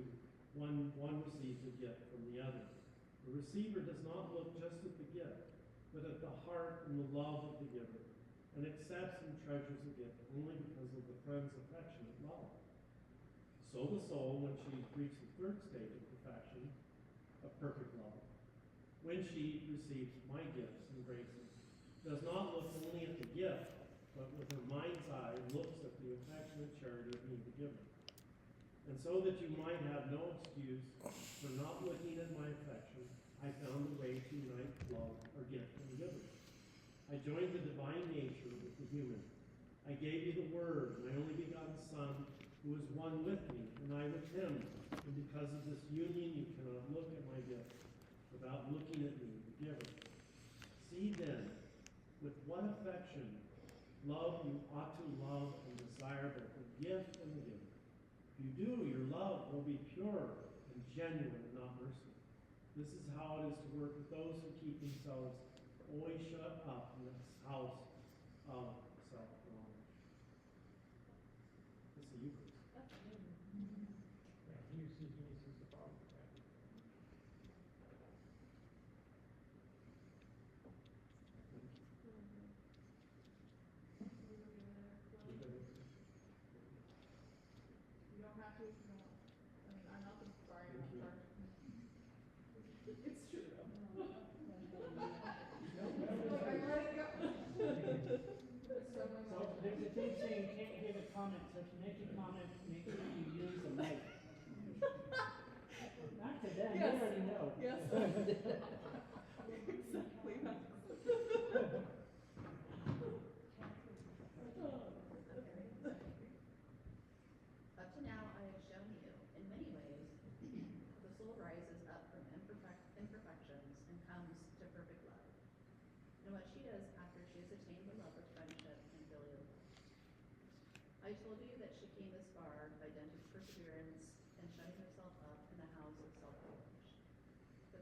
[SPEAKER 9] when one receives a gift from the other. The receiver does not look just at the gift, but at the heart and the love of the giver, and accepts and treasures the gift only because of the friend's affectionate love. So the soul, when she reaches the third stage of perfection, of perfect love, when she receives my gifts and graces, does not look only at the gift, but with her mind's eye looks at the affectionate charity of me, the giver. And so that you might have no excuse for not looking at my affection, I found a way to unite love or gift and giver. I joined the divine nature with the human. I gave you the Word, my only begotten Son, who is one with me, and I with him. And because of this union, you cannot look at my gift without looking at me, the giver. See then, with what affection love you ought to love and desire both the gift and the giver. If you do, your love will be pure and genuine and not merciful. This is how it is to work with those who keep themselves always shut up in this house of self-knowledge. This is Eucharist.
[SPEAKER 1] Yeah, he uses the problem.
[SPEAKER 4] You don't have to if you don't want. I mean, I'm not sorry, I'm not sorry. It's true though. Like, I'm ready to go. There's so many
[SPEAKER 12] So
[SPEAKER 4] more.
[SPEAKER 12] there's a thing saying you can't give a comment, so if you make a comment, make sure you use the mic. Not to them, they
[SPEAKER 4] Yes.
[SPEAKER 12] already know.
[SPEAKER 4] Yes. Exactly.
[SPEAKER 16] Up to now, I have shown you, in many ways, the soul rises up from imperfections and comes to perfect love, and what she does after she has attained the love of friendship and filial love. I told you that she came this far by dint of perseverance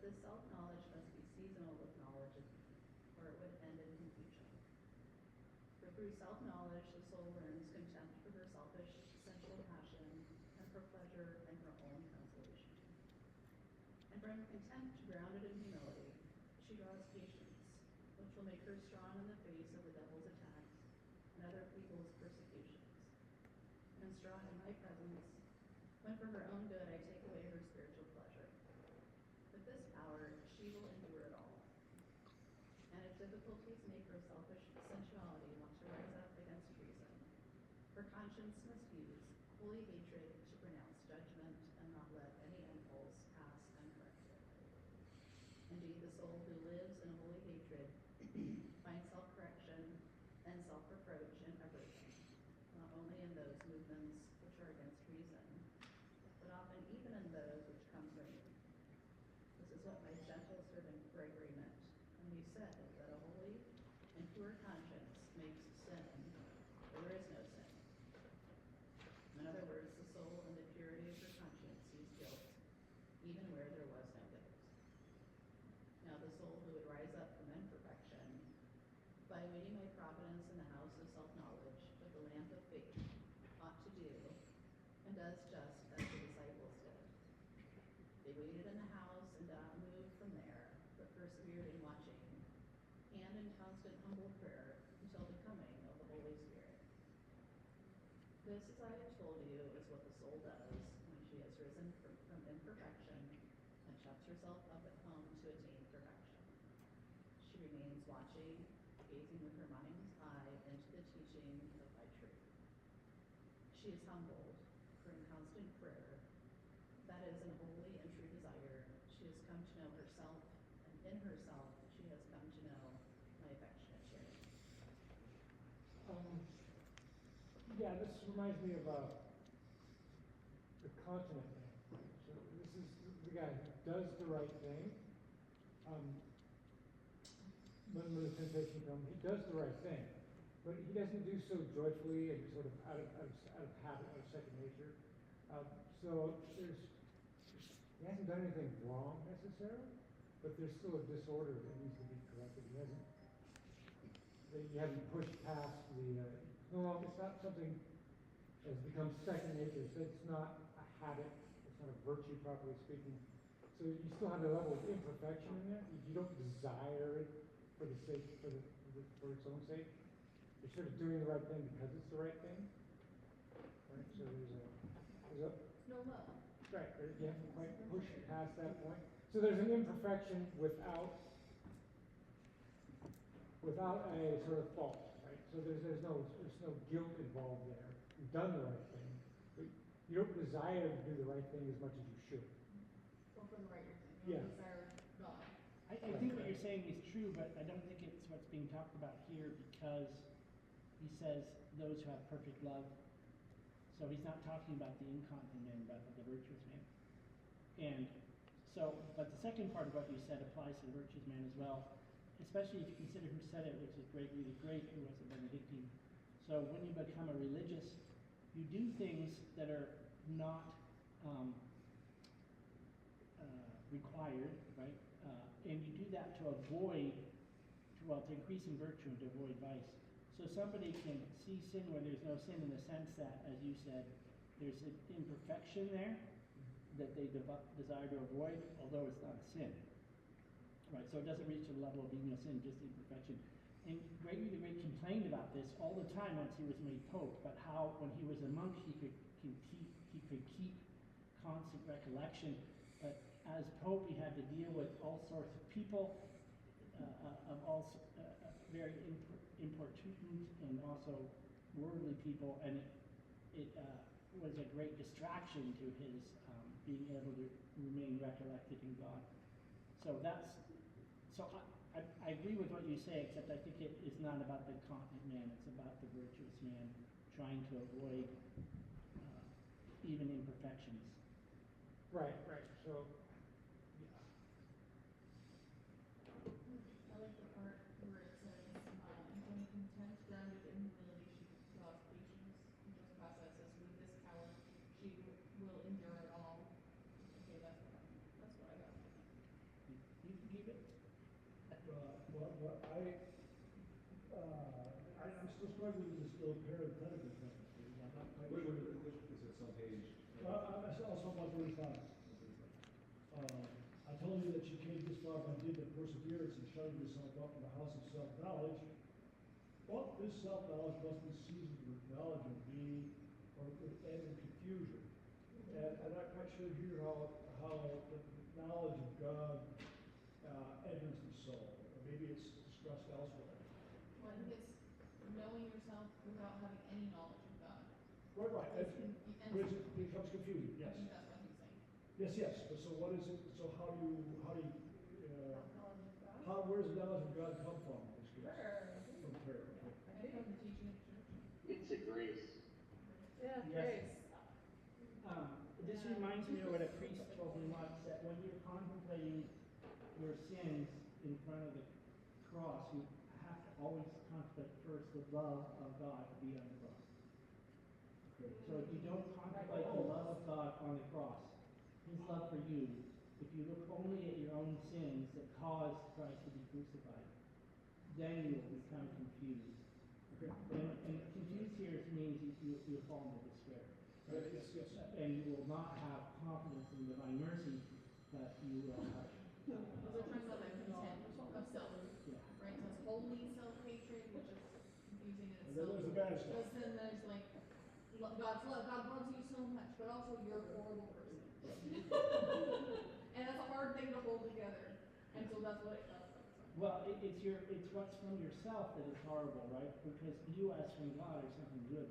[SPEAKER 16] But this self-knowledge must be seasonal with knowledge, or it would end in confusion. For through self-knowledge, the soul learns contempt for her selfish, sensual passion, and for pleasure and her own consolation. And from contempt grounded in humility, she draws patience, which will make her strong in the face of the devil's attacks and other people's persecutions, and strong in my presence, when for her own good I take away her spiritual pleasure. With this power, she will endure it all. And if difficulties make her selfish sensuality want to rise up against reason, her conscience must use holy hatred to pronounce judgment and not let any impulse pass uncorrected. Indeed, the soul who lives in holy hatred finds self-correction and self-reproach in everything, not only in those movements which are against reason, but often even in those which come from me. This is what my gentle servant Gregory meant when he said that a holy and pure conscience makes sin where there is no sin. In other words, the soul in the purity of her conscience sees guilt, even where there was no guilt. Now the soul who would rise up from imperfection, by waiting my providence in the house of self-knowledge with the lamp of faith, ought to do, and does just as the disciples did. They waited in the house and did not move from there, but persevered in watching, and in constant humble prayer until the coming of the Holy Spirit. This, as I have told you, is what the soul does when she has risen from imperfection and shuts herself up at home to attain perfection. She remains watching, gazing with her mind's eye into the teaching of thy truth. She is humbled, for in constant prayer, that is in holy and true desire, she has come to know herself, and in herself she has come to know my affectionate charity.
[SPEAKER 1] Yeah, this reminds me of the continent man. So this is the guy who does the right thing. When the temptation comes, he does the right thing, but he doesn't do so joyfully and sort of out of habit, out of second nature. So he hasn't done anything wrong necessarily, but there's still a disorder that needs to be corrected. You haven't pushed past it's not something that's become second nature. So it's not a habit. It's not a virtue, properly speaking. So you still have a level of imperfection in there. You don't desire it for the sake, for its own sake. You're sort of doing the right thing because it's the right thing. Right? So there's a
[SPEAKER 16] No love.
[SPEAKER 1] right. You haven't quite pushed past that point. So there's an imperfection without a sort of fault. Right? So there's no guilt involved there. You've done the right thing, but you don't desire to do the right thing as much as you should.
[SPEAKER 4] Or from the right reason.
[SPEAKER 1] Yeah.
[SPEAKER 4] Desire God.
[SPEAKER 12] I think what you're saying is true, but I don't think it's what's being talked about here, because he says those who have perfect love. So he's not talking about the incontinent man, but the virtuous man. And so, but the second part of what you said applies to the virtuous man as well, especially if you consider who said it, which is Gregory the Great, who was a Benedictine. So when you become a religious, you do things that are not required, right? And you do that to increase in virtue and to avoid vice. So somebody can see sin where there's no sin, in the sense that, as you said, there's an imperfection there that they desire to avoid, although it's not a sin. Right, so it doesn't reach to the level of being a sin, just imperfection. And Gregory the Great complained about this all the time once he was made pope, but how when he was a monk he could keep constant recollection, but as pope he had to deal with all sorts of people, of all very importunate and also worldly people, and it was a great distraction to his being able to remain recollected in God. So I agree with what you say, except I think it is not about the continent man, it's about the virtuous man trying to avoid even imperfections.
[SPEAKER 1] Right. So,
[SPEAKER 4] I like the part where it says, when content grounded in humility, she draws patience. And just process says, with this power, she will endure it all. Okay, that's what I got.
[SPEAKER 12] Thank
[SPEAKER 5] But I'm still struggling with this little parenthetical thing. I'm not quite
[SPEAKER 13] Which,
[SPEAKER 5] sure.
[SPEAKER 13] is this on page?
[SPEAKER 5] I also want 35. I told you that she came this far by dint of perseverance and shutting herself up in the house of self-knowledge. But this self-knowledge must be seasoned with knowledge of me and in confusion. And I'm not quite sure here how the knowledge of God enters the soul. Or maybe it's discussed elsewhere.
[SPEAKER 4] Well, I think it's knowing yourself without having any knowledge of God.
[SPEAKER 5] Right. Which becomes confusing,
[SPEAKER 4] I
[SPEAKER 5] yes.
[SPEAKER 4] think that's what he's saying.
[SPEAKER 5] Yes. But so what is it? So how do you
[SPEAKER 2] Knowledge of God?
[SPEAKER 5] where's the knowledge of God come from? In this case?
[SPEAKER 2] Prayer.
[SPEAKER 5] From prayer. Okay.
[SPEAKER 4] I think from the teaching of the church.
[SPEAKER 8] It's a grace.
[SPEAKER 2] Yeah,
[SPEAKER 12] Yes.
[SPEAKER 2] praise.
[SPEAKER 12] This reminds me of what a priest told me once, that when you're contemplating your sins in front of the cross, you have to always contemplate first the love of God beyond the cross.
[SPEAKER 5] Okay.
[SPEAKER 12] So if you don't contemplate the love of God on the cross, His love for you, if you look only at your own sins that caused Christ to be crucified, then you will become confused.
[SPEAKER 5] Okay.
[SPEAKER 12] And confused here means you'll fall into despair.
[SPEAKER 5] Yes.
[SPEAKER 12] And you will not have confidence in divine mercy, but you will have.
[SPEAKER 4] Because we're talking about that contempt of self.
[SPEAKER 12] Yeah.
[SPEAKER 4] Right? So it's holy self-hatred, which is confusing in
[SPEAKER 5] And then
[SPEAKER 4] itself.
[SPEAKER 5] there's the bad stuff.
[SPEAKER 4] Because then there's like, God's love, God loves you so much, but also you're a horrible person. And that's a hard thing to hold together. And so that's what it does.
[SPEAKER 12] Well, it's what's from yourself that is horrible, right? Because you as from God are something good.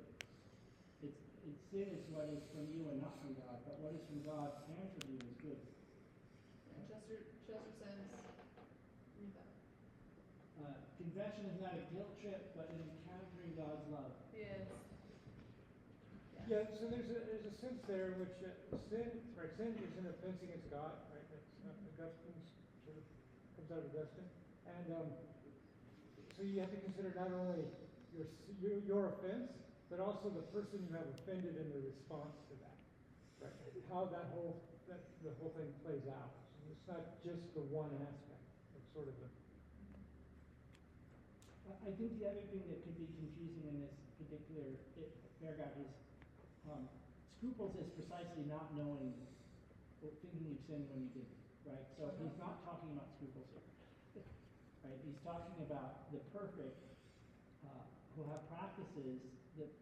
[SPEAKER 12] It's sin is what is from you and not from God, but what is from God and from you is good.
[SPEAKER 4] And Chester says, read that.
[SPEAKER 12] Confession is not a guilt trip, but an encountering God's love.
[SPEAKER 4] Yes.
[SPEAKER 1] Yeah, so there's a sense there in which sin is an offense against God, right? That's Augustine's sort of comes out of Augustine, and so you have to consider not only your offense, but also the person you have offended and the response to that, right? How the whole thing plays out. So it's not just the one aspect. It's sort of the.
[SPEAKER 12] I think the other thing that could be confusing in this particular paragraph is scruples is precisely not knowing or thinking you've sinned when you didn't, right? So he's not talking about scruples here, right? He's talking about the perfect who have practices that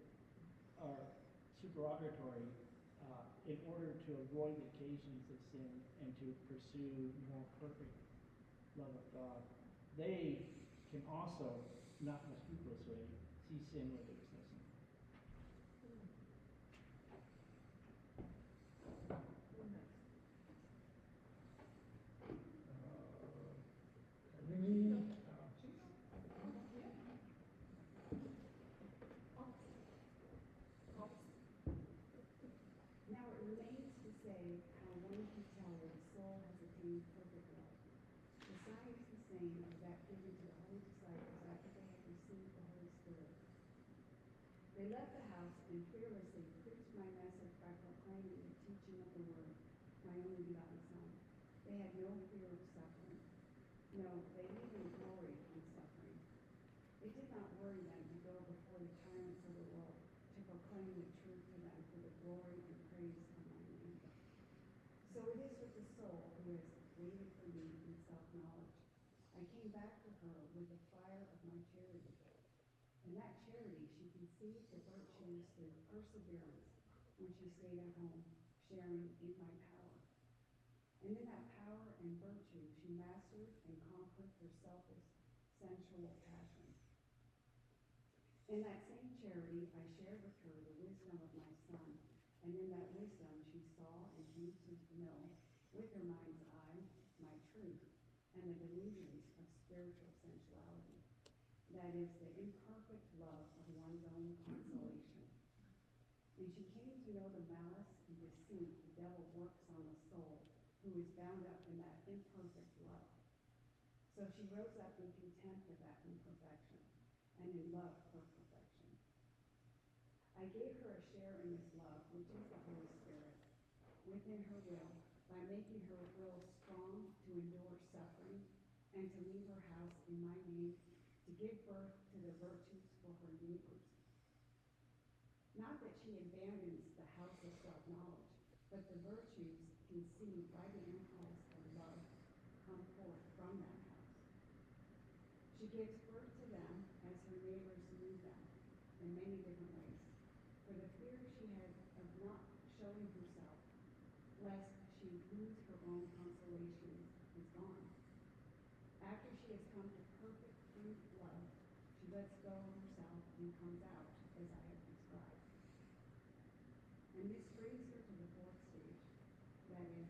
[SPEAKER 12] are supererogatory in order to avoid occasions of sin and to pursue more perfect love of God. They can also, not in a scrupulous way, see sin where there is no sin.
[SPEAKER 17] Now it remains to say how one can tell that a soul has attained perfect love. The sign is the same as that given to the holy disciples after they had received the Holy Spirit. They left the house and fearlessly preached my message by proclaiming the teaching of the Word, my only begotten Son. They had no fear of suffering. No, they even gloried in suffering. It did not worry them to go before the tyrants of the world to proclaim the truth to them for the glory and praise of my name. So it is with the soul who has waited for me in self-knowledge. I came back to her with the fire of my charity. In that charity she conceived the virtues through perseverance when she stayed at home, sharing in my power. And in that power and virtue she mastered and conquered her selfish, sensual passions. In that same charity I shared with her the wisdom of my Son, and in that wisdom she saw and came to know, with her mind's eye, my truth, and the delusions of spiritual sensuality. That is, the imperfect love of one's own consolation. And she came to know the malice and deceit the devil works on the soul, who is bound up in that imperfect love. So she rose up in contempt of that imperfection, and in love for perfection. I gave her a share in this love, which is the Holy Spirit, within her will, by making her will strong to endure suffering, and to leave her house in my name to give birth to the virtues for her neighbors. Not that she abandons the house of self-knowledge, but the virtues conceived by the impulse of love come forth from that house. She gives birth to them as her neighbors knew them in many different ways. For the fear she had of not showing herself, lest she lose her own consolations, is gone. After she has come to perfect free love, she lets go of herself and comes out, as I have described. And this brings her to the fourth stage, that is,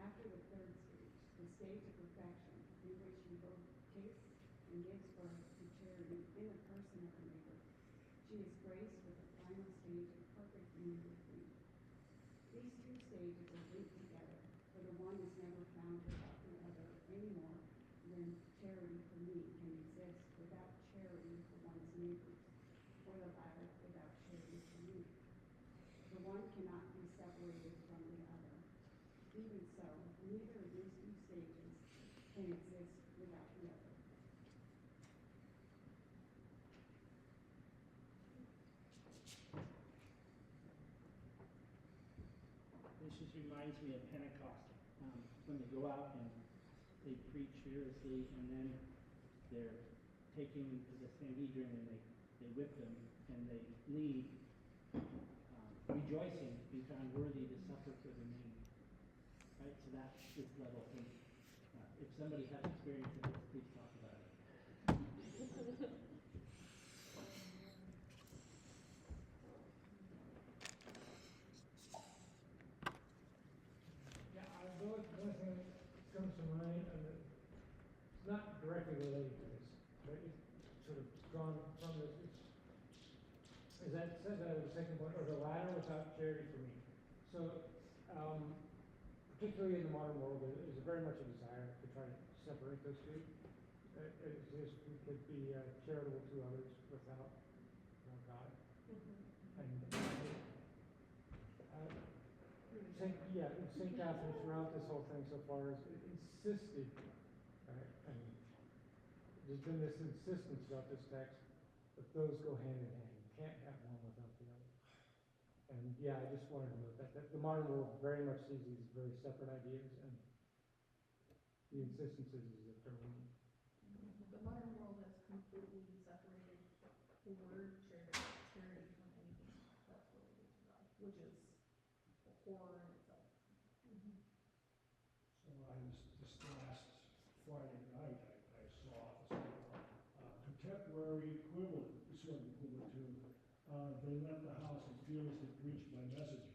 [SPEAKER 17] after the third stage, the stage of perfection, in which she both tastes and gives birth to charity in the person of her neighbor. She is graced with the final stage of perfect union with me. These two stages are linked together, for the one is never found without the other any more than charity for me can exist without charity for one's neighbors, or the latter without charity for me. The one cannot be separated from the other. Even so, neither of these two stages can exist without the other.
[SPEAKER 12] This just reminds me of Pentecost, when they go out and they preach fearlessly, and then they're taken to the Sanhedrin and they whip them and they leave, rejoicing to be found worthy to suffer for the name. Right? So that's this level thing. If somebody has experience of this, please talk about it.
[SPEAKER 1] Yeah, the only thing that comes to mind, and it's not directly related to this, but it's sort of drawn from this, is that said the second point, or the latter without charity for me. So, particularly in the modern world, there is very much a desire to try to separate those two. It's just we could be charitable to others without God. And St. Catherine throughout this whole thing so far has insisted, right, and there's been this insistence throughout this text that those go hand in hand. You can't have one without the other. And yeah, I just wanted to note that the modern world very much sees these very separate ideas, and the insistence is that they're one.
[SPEAKER 4] The modern world has completely separated the word charity from anything that's related to God, which is a horror in itself.
[SPEAKER 5] So I was, this last Friday night, I saw this contemporary equivalent, sort of equivalent to, they left the house and fearlessly preached my message.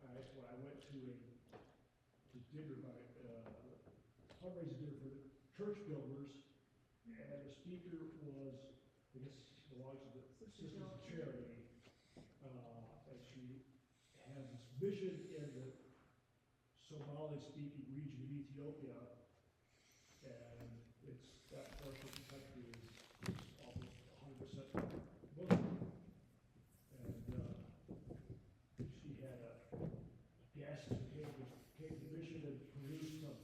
[SPEAKER 5] All right, when I went to dinner, fundraising dinner for the church builders, and the speaker was, I guess she belongs to the Sisters of Charity, and she has this mission in the Somali-speaking region of Ethiopia, and it's that portion of the country is almost 100% Muslim. And she had a guest who came to the mission and produced some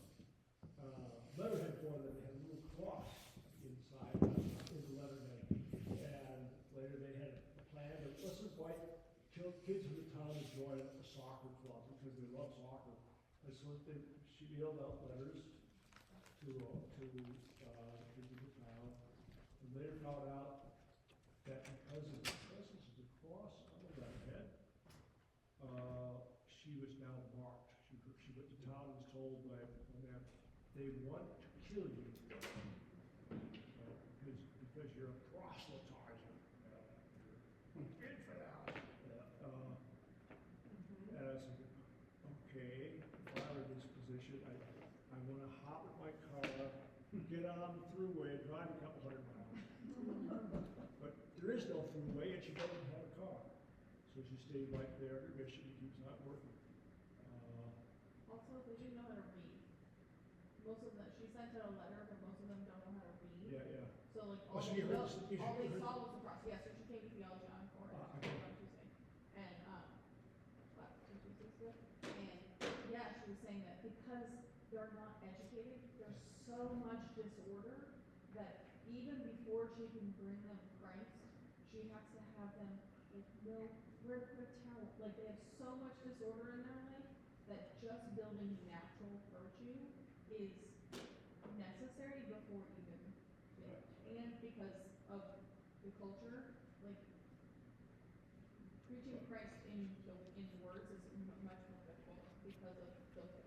[SPEAKER 5] letterhead for them. They had a little cross inside in the letterhead, and later they had a plan to let's invite kids in the town to join a soccer club because they love soccer. And so she mailed out letters to kids in the town, and later found out that because of the presence of the cross on the letterhead, she was now marked. She went to town and was told by them, they want to kill you because you're a proselytizer. You're infidel. And I said, okay, if I were in this position, I want to hop in my car, get on the throughway, and drive a couple hundred miles. But there is no throughway, and she doesn't have a car. So she stayed right there. Her mission keeps not working.
[SPEAKER 4] Also, they do know how to read. Most of them, she sent out a letter, but most of them don't know how to read.
[SPEAKER 5] Yeah.
[SPEAKER 4] So like
[SPEAKER 5] Oh,
[SPEAKER 4] all
[SPEAKER 5] so
[SPEAKER 4] they
[SPEAKER 5] you heard
[SPEAKER 4] saw
[SPEAKER 5] this-
[SPEAKER 4] was the cross. Yeah, so she came to theology encore on Tuesday, and Tuesday, and yeah, she was saying that because they're not educated, they're so much disorder that even before she can bring them Christ, she has to have them like no where to put a towel. Like they have so much disorder in their life that just building natural virtue is necessary before even and because of the culture, like preaching Christ in words is much more difficult because of the culture.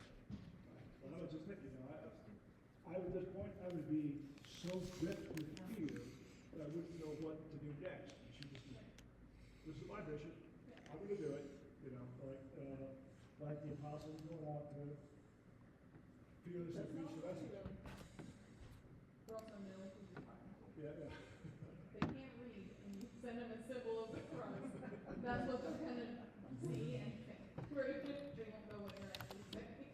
[SPEAKER 5] Well, I was just thinking, I at this point, I would be so gripped with fear that I wouldn't know what to do next. And she just, this is my bishop, I'm gonna do it, like the apostles going out to fearlessly
[SPEAKER 4] That's
[SPEAKER 5] preach the
[SPEAKER 4] also
[SPEAKER 5] message.
[SPEAKER 4] really, we're also really who you're talking to.
[SPEAKER 5] Yeah.
[SPEAKER 4] They can't read, and you send them a symbol of the cross. That's what they're gonna see and think. Right? They won't know what you're actually saying.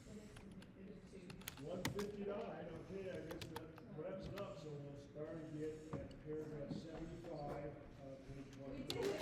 [SPEAKER 4] It is too.
[SPEAKER 5] 159, okay, I guess that wraps it up, so we'll start again at paragraph 75, page 1.
[SPEAKER 4] We did